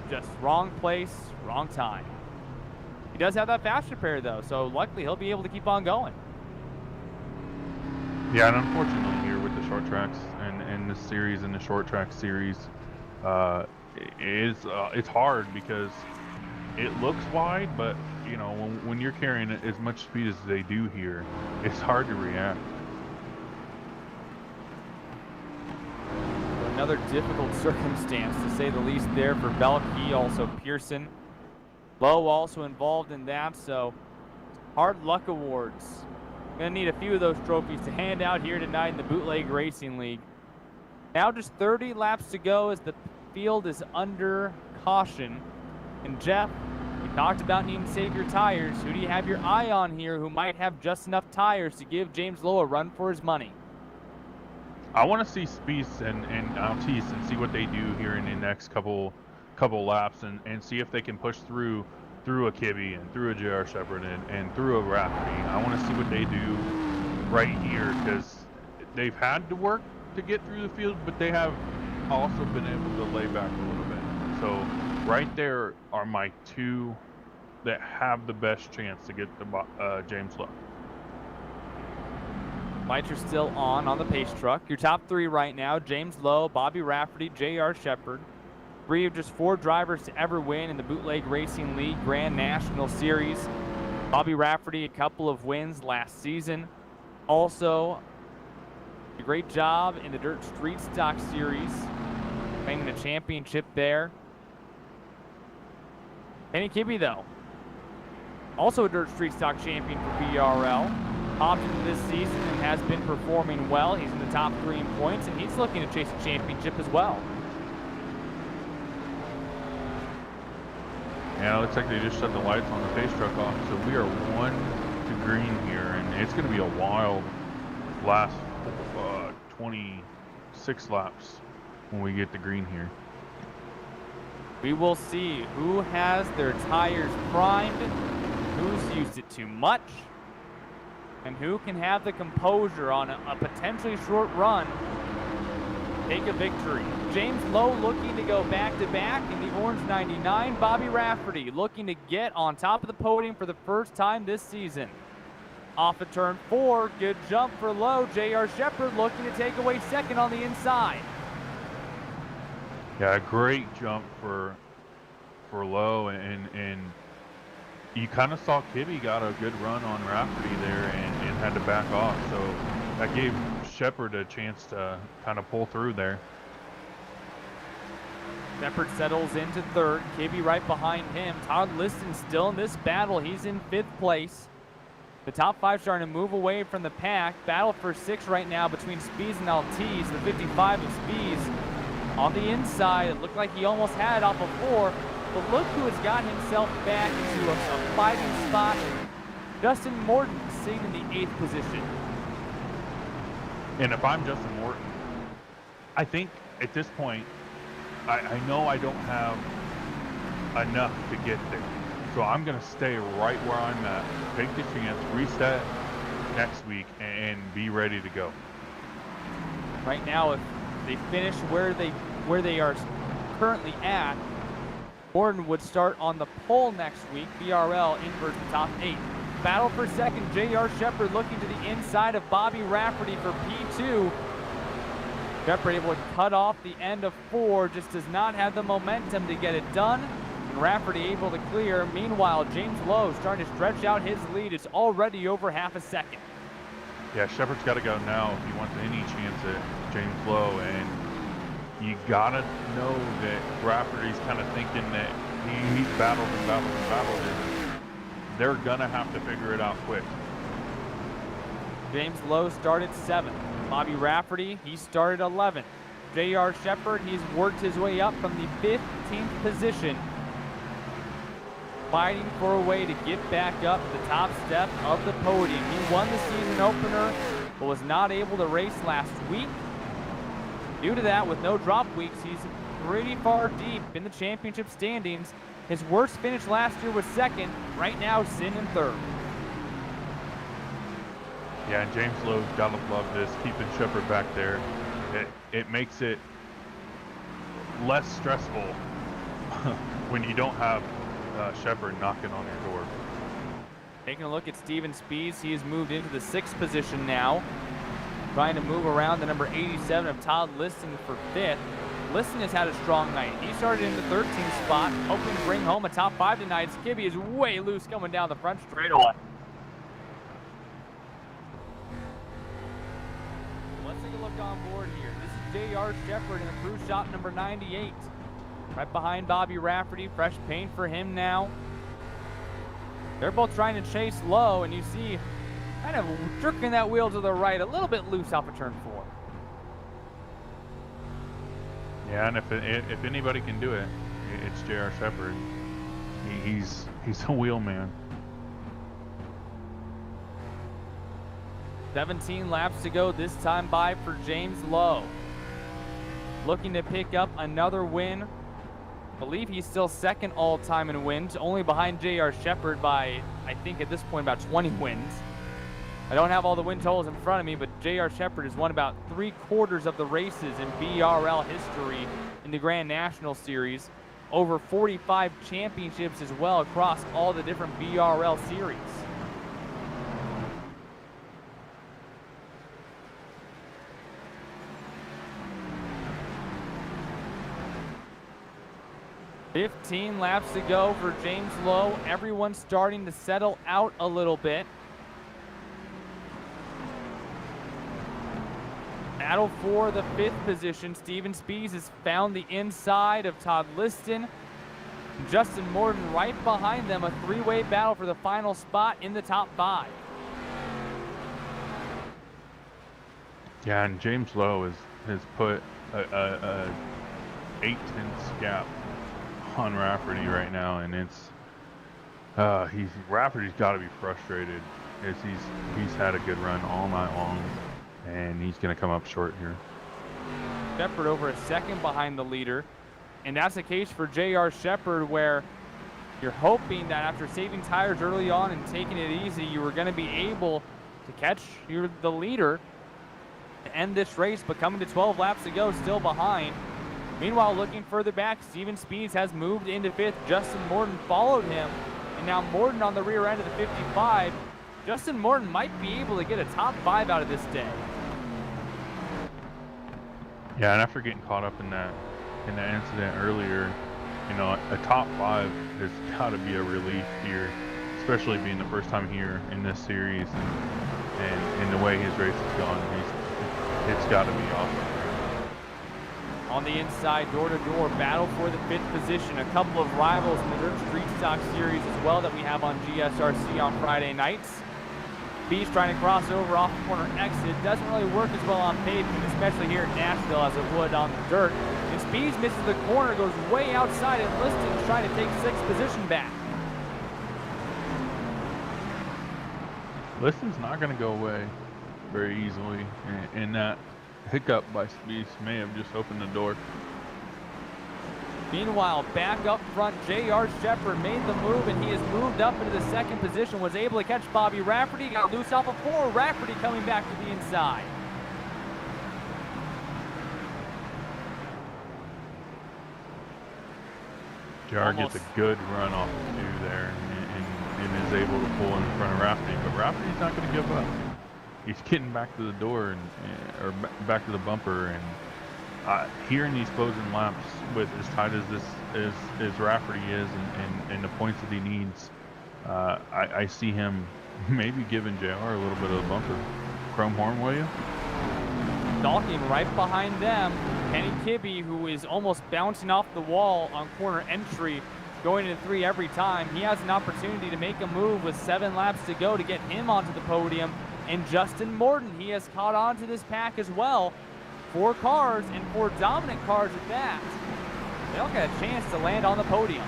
just wrong place, wrong time. He does have that fast repair though, so luckily he'll be able to keep on going. Yeah, and unfortunately here with the short tracks and this series and the short track series, it's hard because it looks wide, but you know, when you're carrying as much speed as they do here, it's hard to react. Another difficult circumstance, to say the least, there for Belke, also Pearson. Lowe also involved in that, so hard luck awards. Gonna need a few of those trophies to hand out here tonight in the Bootleg Racing League. Now just 30 laps to go as the field is under caution. And Jeff, we talked about needing to save your tires. Who do you have your eye on here who might have just enough tires to give James Lowe a run for his money? I want to see Spieth and Altice and see what they do here in the next couple laps, and see if they can push through a Kibbe and through a J.R. Shepard and through a Rafferty. I want to see what they do right here, because they've had to work to get through the field, but they have also been able to lay back a little bit. So right there are my 2 that have the best chance to get the James Lowe. Lights are still on the pace truck. Your top 3 right now: James Lowe, Bobby Rafferty, J.R. Shepard. 3 of just 4 drivers to ever win in the Bootleg Racing League Grand National Series. Bobby Rafferty, a couple of wins last season. Also, a great job in the Dirt Street Stock Series, claiming a championship there. Kenny Kibbe, though, also a Dirt Street Stock champion for BRL. Hopped into this season and has been performing well. He's in the top 3 in points, and he's looking to chase a championship as well. Yeah, it looks like they just shut the lights on the pace truck off, so we are 1 to green here, and it's going to be a wild last 26 laps when we get the green here. We will see who has their tires primed, who's used it too much, and who can have the composure on a potentially short run take a victory. James Lowe looking to go back-to-back in the orange 99. Bobby Rafferty looking to get on top of the podium for the first time this season. Off of turn 4, good jump for Lowe. J.R. Shepard looking to take away second on the inside. Yeah, a great jump for Lowe, and you kind of saw Kibbe got a good run on Rafferty there and had to back off. So that gave Shepard a chance to kind of pull through there. Shepard settles into third. Kibbe right behind him. Todd Liston still in this battle. He's in 5th place. The top 5 starting to move away from the pack. Battle for 6 right now between Spees and Altiz. The 55 of Spees on the inside. It looked like he almost had it off of 4. But look who has got himself back into a fighting spot. Justin Morton sitting in the 8th position. And if I'm Justin Morton, I think at this point, I know I don't have enough to get there. So I'm going to stay right where I'm at, take the chance, reset next week, and be ready to go. Right now, if they finish where they are currently at, Morton would start on the pole next week. BRL inverts the top 8. Battle for second, J.R. Shepard looking to the inside of Bobby Rafferty for P2. Shepard able to cut off the end of 4, just does not have the momentum to get it done. And Rafferty able to clear. Meanwhile, James Lowe starting to stretch out his lead. It's already over half a second. Yeah, Shepard's got to go now if he wants any chance at James Lowe. And you got to know that Rafferty's kind of thinking that he's battled and battled and battled. And they're going to have to figure it out quick. James Lowe started 7th. Bobby Rafferty, he started 11th. J.R. Shepard, he's worked his way up from the 15th position, fighting for a way to get back up the top step of the podium. He won the season opener, but was not able to race last week. Due to that, with no drop weeks, he's pretty far deep in the championship standings. His worst finish last year was 2nd. Right now, sitting in 3rd. Yeah, and James Lowe's gotta love this, keeping Shepard back there. It makes it less stressful when you don't have Shepard knocking on your door. Taking a look at Steven Spees, he has moved into the 6th position now, trying to move around the number 87 of Todd Liston for 5th. Liston has had a strong night. He started in the 13th spot, hoping to bring home a top 5 tonight. Kibbe is way loose coming down the front straightaway. Let's take a look on board here. This is J.R. Shepard in the crew shot number 98. Right behind Bobby Rafferty, fresh paint for him now. They're both trying to chase low, and you see kind of jerking that wheel to the right, a little bit loose off of turn 4. Yeah, and if anybody can do it, it's J.R. Shepard. He's a wheel man. 17 laps to go this time by for James Lowe. Looking to pick up another win. I believe he's still 2nd all-time in wins, only behind J.R. Shepard by, I think at this point, about 20 wins. I don't have all the win totals in front of me, but J.R. Shepard has won about 3/4 of the races in BRL history in the Grand National Series. Over 45 championships as well across all the different BRL series. $15 laps to go for James Lowe. Everyone's starting to settle out a little bit. Battle for the 5th position. Steven Spees has found the inside of Todd Liston. Justin Morton right behind them. A 3-way battle for the final spot in the top 5. Yeah, and James Lowe has put a 8/10 gap on Rafferty right now, and it's Rafferty's got to be frustrated as he's had a good run all night long, and he's going to come up short here. Shepard over a second behind the leader, and that's the case for J.R. Shepard, where you're hoping that after saving tires early on and taking it easy, you were going to be able to catch the leader to end this race, but coming to 12 laps to go, still behind. Meanwhile, looking further back, Steven Spees has moved into 5th. Justin Morton followed him, and now Morton on the rear end of the 55. Justin Morton might be able to get a top 5 out of this day. Yeah, and after getting caught up in that incident earlier, you know, a top 5 has got to be a relief here. especially being the first time here in this series and the way his race has gone. It's got to be awesome. On the inside, door-to-door battle for the 5th position. A couple of rivals in the Dirt Street Stock Series as well that we have on GSRC on Friday nights. Speed's trying to cross over off the corner exit. Doesn't really work as well on pavement, especially here in Nashville as it would on the dirt. And Speeds misses the corner, goes way outside, and Liston's trying to take 6th position back. Liston's not going to go away very easily, and that hiccup by Speeds may have just opened the door. Meanwhile, back up front, J.R. Shepard made the move, and he has moved up into the 2nd position, was able to catch Bobby Rafferty, got loose off of 4, Rafferty coming back to the inside. JR gets a good run off of 2 there and is able to pull in front of Rafferty, but Rafferty's not going to give up. He's getting back to the door or back to the bumper, and here in these closing laps, with as tight as as Rafferty is and the points that he needs, I see him maybe giving JR a little bit of a bumper. Chrome horn, will you? Stalking right behind them, Kenny Kibbe, who is almost bouncing off the wall on corner entry, going into 3 every time. He has an opportunity to make a move with 7 laps to go to get him onto the podium. And Justin Morton, he has caught on to this pack as well. 4 cars, and 4 dominant cars at that. They don't get a chance to land on the podium.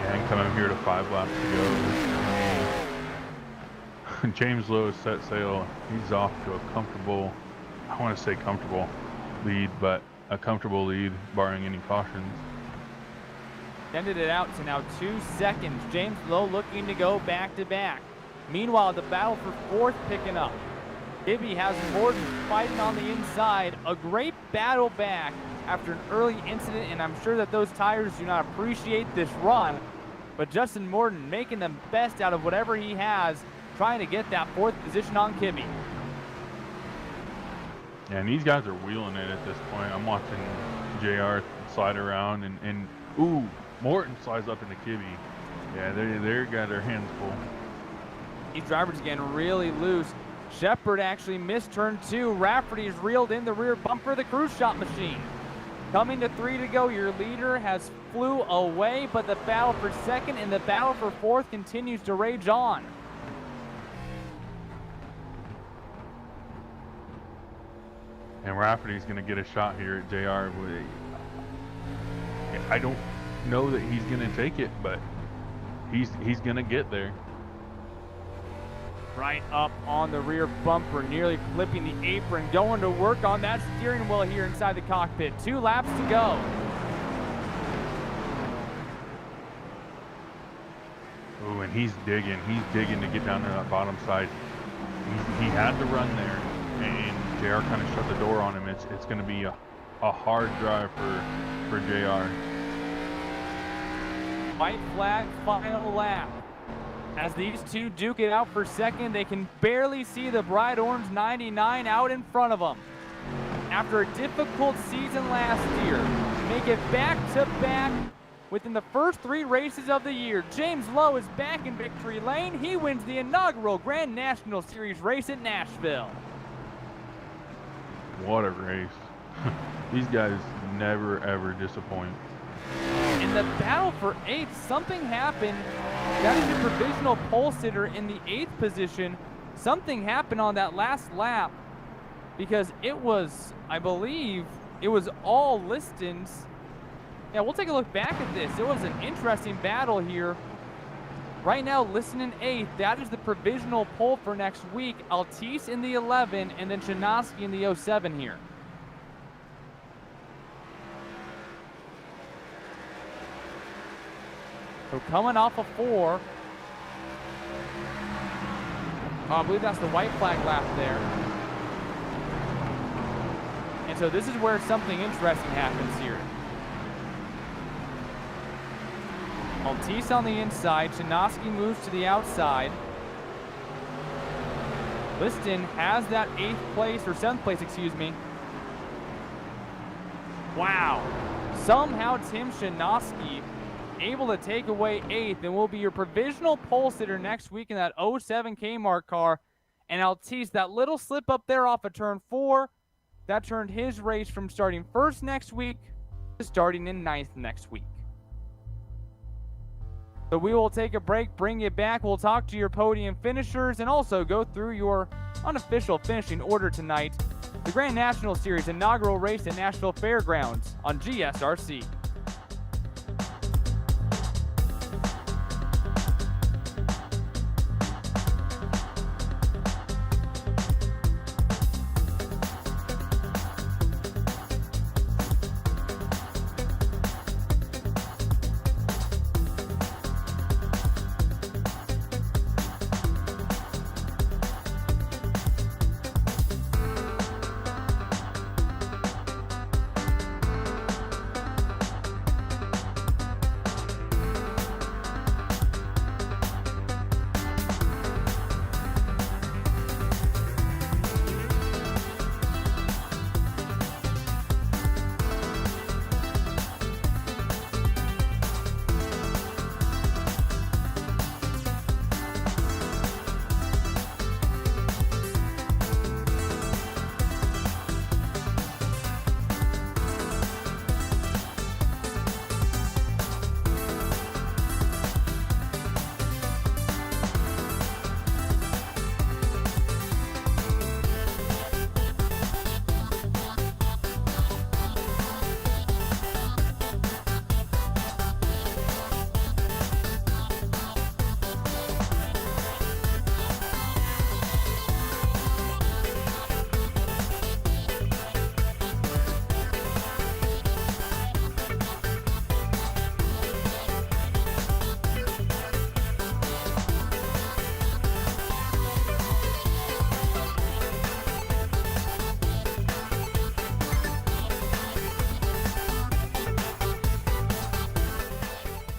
And coming here to 5 laps to go. James Lowe has set sail. He's off to a comfortable, I want to say comfortable lead, but a comfortable lead barring any cautions. Extended it out to now 2 seconds. James Lowe looking to go back to back. Meanwhile, the battle for 4th picking up. Kibbe has Morton fighting on the inside. A great battle back after an early incident, and I'm sure that those tires do not appreciate this run. But Justin Morton making the best out of whatever he has, trying to get that 4th position on Kibbe. Yeah, and these guys are wheeling it at this point. I'm watching JR slide around, and ooh, Morton slides up into Kibbe. Yeah, they got their hands full. These drivers getting really loose. Shepard actually missed turn 2. Rafferty is reeled in the rear bumper of the cruise shot machine. Coming to 3 to go, your leader has flew away, but the battle for 2nd and the battle for 4th continues to rage on. And Rafferty's going to get a shot here at JR. I don't know that he's going to take it, but he's going to get there. Right up on the rear bumper, nearly flipping the apron, going to work on that steering wheel here inside the cockpit. 2 laps to go. Ooh, and he's digging to get down to that bottom side. He had to run there, and JR kind of shut the door on him. It's going to be a hard drive for JR. White flag, final lap. As these two duke it out for 2nd, they can barely see the bright orange 99 out in front of them. After a difficult season last year, make it back-to-back within the first 3 races of the year. James Lowe is back in victory lane. He wins the inaugural Grand National Series race at Nashville. What a race. These guys never, ever disappoint. In the battle for 8th, something happened. That is a provisional pole sitter in the 8th position. Something happened on that last lap because it was, I believe, it was all Liston's. Yeah, we'll take a look back at this. It was an interesting battle here. Right now, Liston in 8th. That is the provisional pole for next week. Altice in the 11, and then Chinaski in the 07 here. So coming off of 4. I believe that's the white flag lap there. And so this is where something interesting happens here. Altice on the inside. Chinaski moves to the outside. Liston has that 8th place, or 7th place, excuse me. Wow. Somehow Tim Chinaski able to take away 8th and will be your provisional pole sitter next week in that 07 Kmart car. And Altice, that little slip up there off of turn 4, that turned his race from starting 1st next week to starting in 9th next week. So we will take a break, bring you back. We'll talk to your podium finishers and also go through your unofficial finishing order tonight. The Grand National Series inaugural race at Nashville Fairgrounds on GSRC.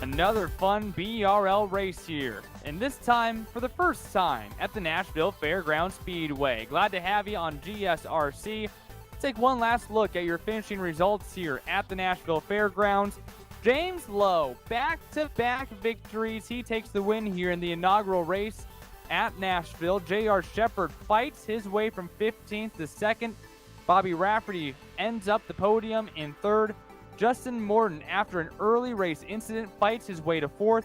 Another fun BRL race here, and this time for the first time at the Nashville Fairgrounds Speedway. Glad to have you on GSRC. Let's take one last look at your finishing results here at the Nashville Fairgrounds. James Lowe, back-to-back victories. He takes the win here in the inaugural race at Nashville. J.R. Shepard fights his way from 15th to 2nd. Bobby Rafferty ends up the podium in 3rd. Justin Morton, after an early race incident, fights his way to 4th.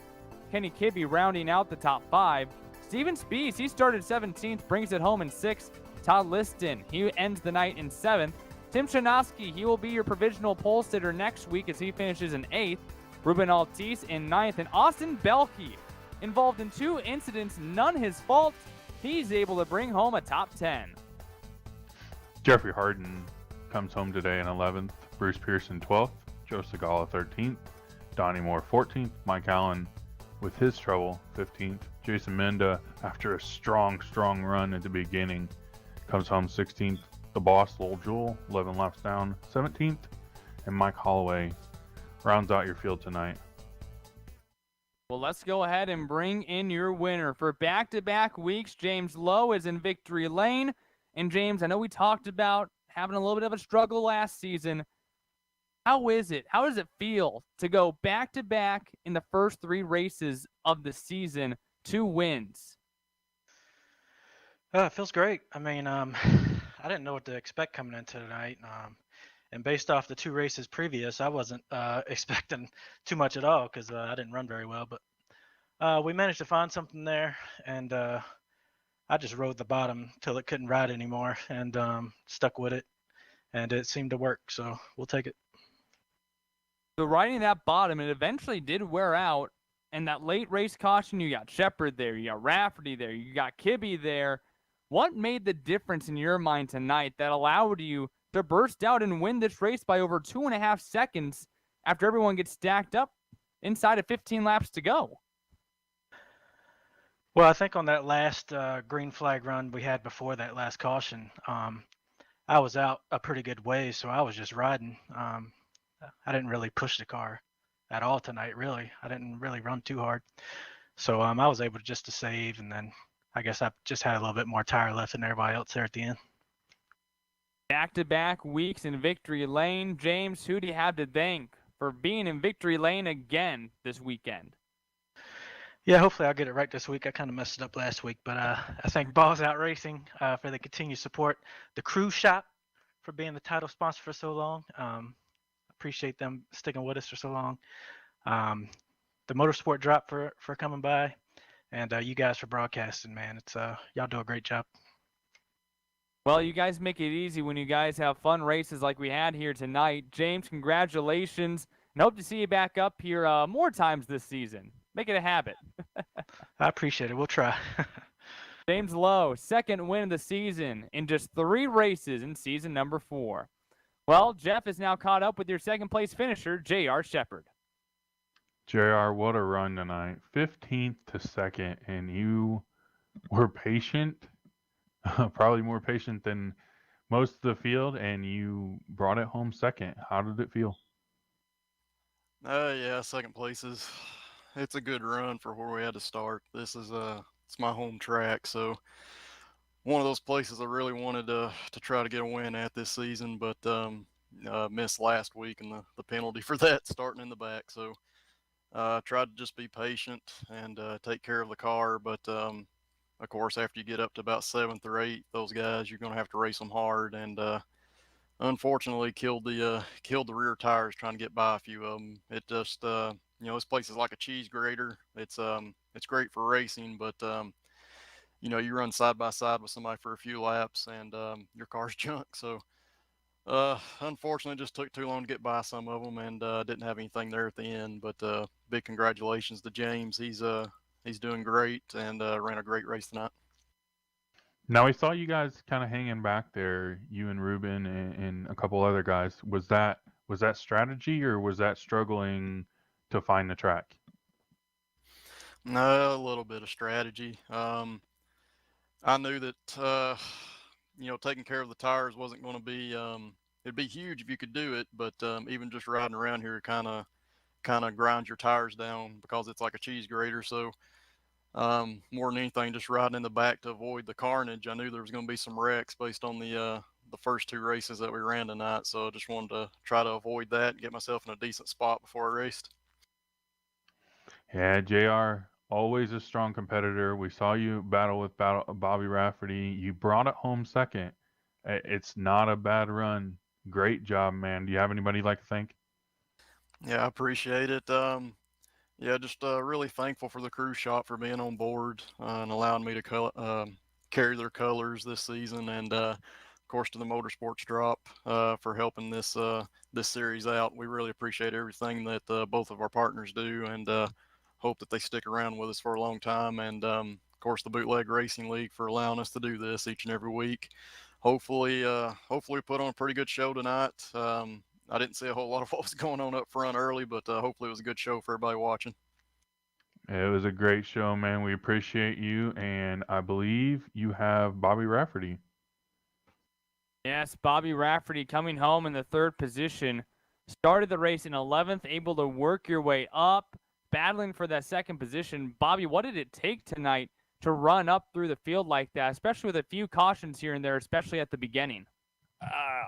Kenny Kibbe rounding out the top 5. Steven Spees, he started 17th, brings it home in 6th. Todd Liston, he ends the night in 7th. Tim Chinaski, he will be your provisional pole sitter next week as he finishes in 8th. Ruben Altice in 9th. And Austin Belkey, involved in 2 incidents, none his fault. He's able to bring home a top 10. Jeffrey Harden comes home today in 11th. Bruce Pearson 12th. Joe Segala 13th. Donnie Moore 14th. Mike Allen with his trouble 15th. Jason Menda, after a strong run at the beginning, comes home 16th. The boss, Lowell Jewell, 11 laps down, 17th. And Mike Holloway rounds out your field tonight. Well, let's go ahead and bring in your winner. For back-to-back weeks, James Lowe is in victory lane. And James, I know we talked about having a little bit of a struggle last season. How is it? How does it feel to go back-to-back in the first 3 races of the season, 2 wins? It feels great. I mean, I didn't know what to expect coming into tonight. And based off the 2 races previous, I wasn't expecting too much at all because I didn't run very well. But we managed to find something there, and I just rode the bottom till it couldn't ride anymore and stuck with it. And it seemed to work, so we'll take it. So riding that bottom, it eventually did wear out. And that late race caution, you got Shepard there, you got Rafferty there, you got Kibbe there. What made the difference in your mind tonight that allowed you to burst out and win this race by over 2.5 seconds after everyone gets stacked up inside of 15 laps to go? Well, I think on that last green flag run we had before that last caution, I was out a pretty good way, so I was just riding. I didn't really push the car at all tonight, really. I didn't really run too hard. So I was able just to save, and then I guess I just had a little bit more tire left than everybody else there at the end. Back-to-back weeks in victory lane. James, who do you have to thank for being in victory lane again this weekend. Yeah, hopefully I'll get it right this week. I kind of messed it up last week, but I thank Balls Out Racing for the continued support. The Cruise Shop for being the title sponsor for so long. Appreciate them sticking with us for so long. The Motorsport Drop for coming by, and you guys for broadcasting, man. It's y'all do a great job. Well, you guys make it easy when you guys have fun races like we had here tonight. James, congratulations, and hope to see you back up here more times this season. Make it a habit. I appreciate it. We'll try. James Lowe, second win of the season in just 3 races in season number 4. Well, Jeff is now caught up with your second place finisher, J.R. Shepard. JR, what a run tonight. 15th to 2nd, and you were patient, probably more patient than most of the field, and you brought it home 2nd. How did it feel? Yeah, second place it's a good run for where we had to start. This is it's my home track, so one of those places I really wanted to try to get a win at this season, but missed last week and the penalty for that starting in the back. So tried to just be patient and take care of the car, but of course after you get up to about 7th or 8th, those guys, you're going to have to race them hard, and unfortunately killed the rear tires trying to get by a few of them. It just this place is like a cheese grater. It's great for racing, but you run side by side with somebody for a few laps and your car's junk. So unfortunately just took too long to get by some of them, and didn't have anything there at the end. But big congratulations to James. He's doing great and ran a great race tonight. Now, we saw you guys kind of hanging back there, you and Ruben and a couple other guys. Was that strategy, or was that struggling to find the track? No, a little bit of strategy. I knew that taking care of the tires wasn't going to be it'd be huge if you could do it, but even just riding around here kind of grinds your tires down because it's like a cheese grater. So more than anything, just riding in the back to avoid the carnage. I knew there was going to be some wrecks based on the first 2 races that we ran tonight, so I just wanted to try to avoid that and get myself in a decent spot before I raced. Yeah, JR, always a strong competitor. We saw you battle with Bobby Rafferty. You brought it home 2nd. It's not a bad run. Great job, man. Do you have anybody you'd like to thank? Yeah, I appreciate it. Yeah, just really thankful for the Cruise Shop for being on board and allowing me to carry their colors this season, and of course to the Motorsports Drop for helping this series out. We really appreciate everything that both of our partners do, and hope that they stick around with us for a long time. And of course the Bootleg Racing League for allowing us to do this each and every week. Hopefully we put on a pretty good show tonight. I didn't see a whole lot of what was going on up front early, but hopefully it was a good show for everybody watching. It was a great show, man. We appreciate you, and I believe you have Bobby Rafferty. Yes, Bobby Rafferty coming home in the 3rd position. Started the race in 11th, able to work your way up, battling for that 2nd position. Bobby, what did it take tonight to run up through the field like that, especially with a few cautions here and there, especially at the beginning?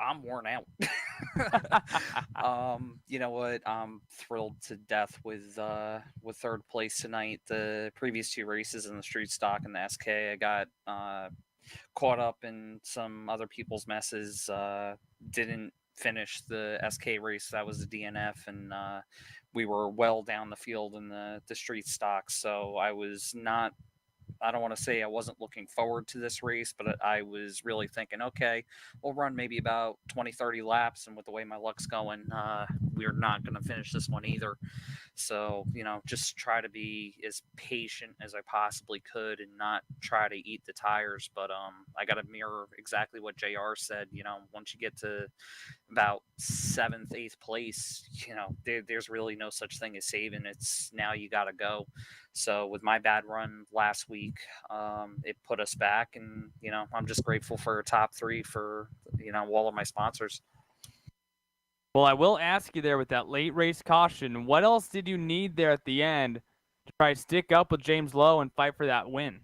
I'm worn out. You know what? I'm thrilled to death with 3rd place tonight. The previous 2 races in the street stock and the SK, I got caught up in some other people's messes. Didn't finish the SK race. That was the DNF, and we were well down the field in the street stock. So I don't want to say I wasn't looking forward to this race, but I was really thinking, okay, we'll run maybe about 20, 30 laps. And with the way my luck's going, we're not going to finish this one either. So, just try to be as patient as I possibly could and not try to eat the tires. But I got to mirror exactly what JR said. Once you get to about 7th, 8th place, there's really no such thing as saving. It's now you got to go. So with my bad run last week, it put us back, and I'm just grateful for top 3 for all of my sponsors. Well, I will ask you there with that late race caution, what else did you need there at the end to try to stick up with James Lowe and fight for that win?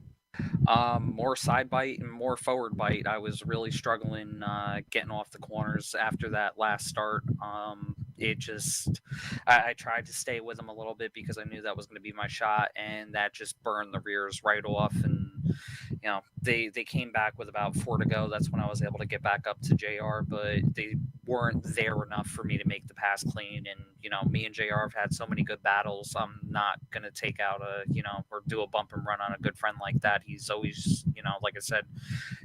More side bite and more forward bite. I was really struggling getting off the corners after that last start. it just, I tried to stay with them a little bit because I knew that was going to be my shot, and that just burned the rears right off. And they came back with about 4 to go. That's when I was able to get back up to JR, but they weren't there enough for me to make the pass clean. And me and JR have had so many good battles. I'm not going to take out or do a bump and run on a good friend like that. He's always, like I said,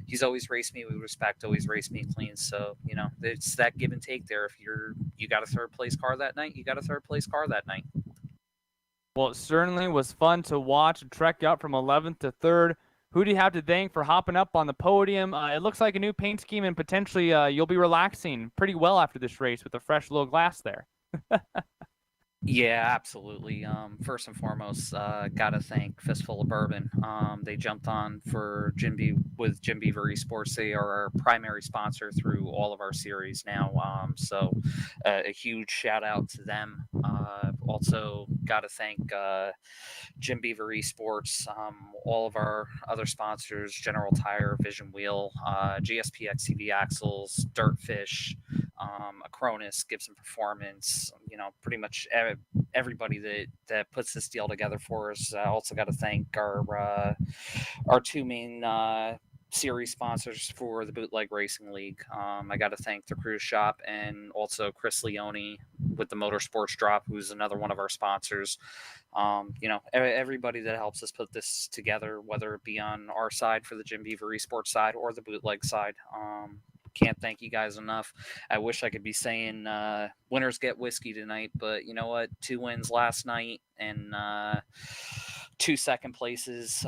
he's always raced me with respect, always raced me clean. So it's that give and take there. If you got a third place car that night, you got a third place car that night. Well, it certainly was fun to watch a trek up from 11th to 3rd. Who do you have to thank for hopping up on the podium? It looks like a new paint scheme, and potentially you'll be relaxing pretty well after this race with a fresh little glass there. Yeah, absolutely. First and foremost, gotta thank Fistful of Bourbon. They jumped on for Jim Beaver Esports. They are our primary sponsor through all of our series now. So a huge shout out to them. Also gotta thank Jim Beaver Esports, all of our other sponsors, General Tire, Vision Wheel, GSP XCV Axles, Dirtfish, Acronis, Gibson Performance, pretty much everybody that puts this deal together for us. I also got to thank our 2 main series sponsors for the Bootleg Racing League. I got to thank the Cruise Shop and also Chris Leone with the Motorsports Drop, who's another one of our sponsors. Everybody that helps us put this together, whether it be on our side for the Jim Beaver Esports side or the Bootleg side. Can't thank you guys enough. I wish I could be saying winners get whiskey tonight, but you know what? 2 wins last night and 2 second places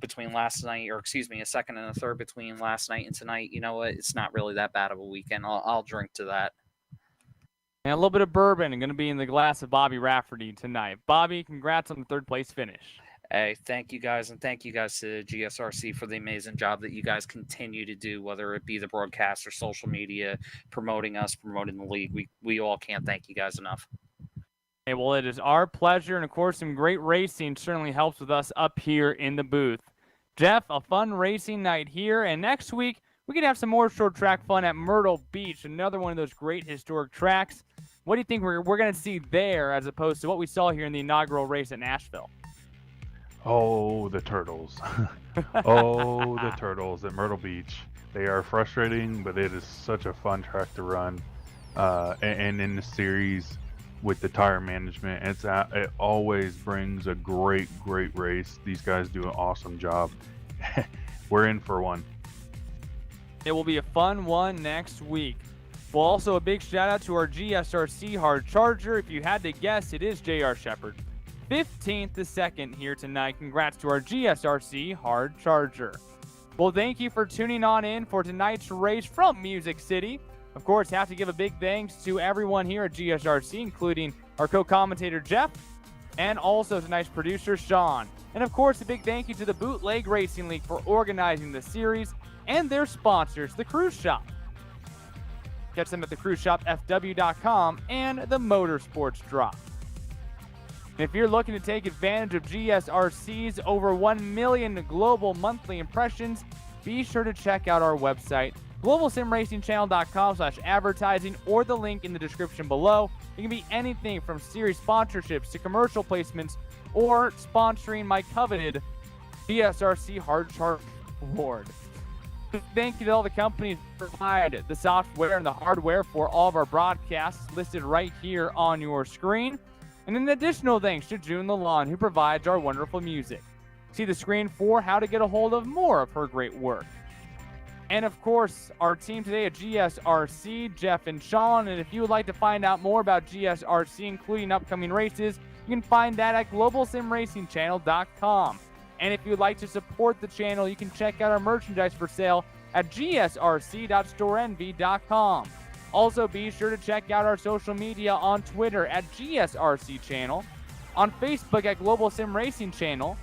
between last night, or excuse me, a second and a third between last night and tonight. You know what? It's not really that bad of a weekend. I'll drink to that. And a little bit of bourbon going to be in the glass of Bobby Rafferty tonight. Bobby, congrats on the 3rd place finish. Hey, thank you guys, and thank you guys to GSRC for the amazing job that you guys continue to do, whether it be the broadcast or social media, promoting us, promoting the league. We all can't thank you guys enough. Hey, well, it is our pleasure, and of course, some great racing certainly helps with us up here in the booth. Jeff, a fun racing night here, and next week, we could have some more short track fun at Myrtle Beach, another one of those great historic tracks. What do you think we're going to see there as opposed to what we saw here in the inaugural race at Nashville? Oh, the turtles. Oh, the turtles at Myrtle Beach. They are frustrating, but it is such a fun track to run. And in the series with the tire management, it always brings a great race. These guys do an awesome job. We're in for one. It will be a fun one next week. Well, also a big shout out to our GSRC hard charger. If you had to guess, it is JR Shepard. 15th to 2nd here tonight. Congrats to our GSRC hard charger. Well, thank you for tuning on in for tonight's race from Music City. Of course, have to give a big thanks to everyone here at GSRC, including our co-commentator Jeff, and also tonight's producer Sean. And of course, a big thank you to the Bootleg Racing League for organizing the series and their sponsors, the Cruise Shop. Catch them at thecruiseshopfw.com and the Motorsports Drop. If you're looking to take advantage of GSRC's over 1 million global monthly impressions, be sure to check out our website, globalsimracingchannel.com/advertising, or the link in the description below. It can be anything from series sponsorships to commercial placements or sponsoring my coveted GSRC Hard Chart Award. Thank you to all the companies who provide the software and the hardware for all of our broadcasts listed right here on your screen. And an additional thanks to June Lalonde, who provides our wonderful music. See the screen for how to get a hold of more of her great work. And of course, our team today at GSRC, Jeff and Sean. And if you would like to find out more about GSRC, including upcoming races, you can find that at globalsimracingchannel.com. And if you'd like to support the channel, you can check out our merchandise for sale at gsrc.storenvy.com. Also, be sure to check out our social media on Twitter at GSRC Channel, on Facebook at Global Sim Racing Channel,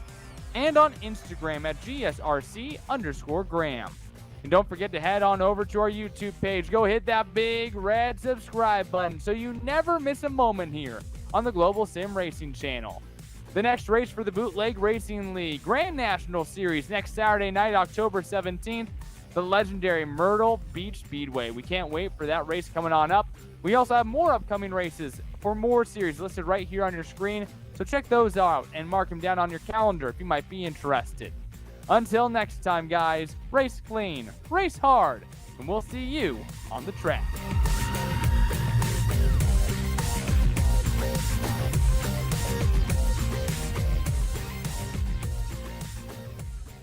and on Instagram at GSRC_Graham. And don't forget to head on over to our YouTube page. Go hit that big red subscribe button so you never miss a moment here on the Global Sim Racing Channel. The next race for the Bootleg Racing League Grand National Series next Saturday night, October 17th, the legendary Myrtle Beach Speedway. We can't wait for that race coming on up. We also have more upcoming races for more series listed right here on your screen, so check those out and mark them down on your calendar if you might be interested. Until next time, guys, race clean, race hard, and we'll see you on the track.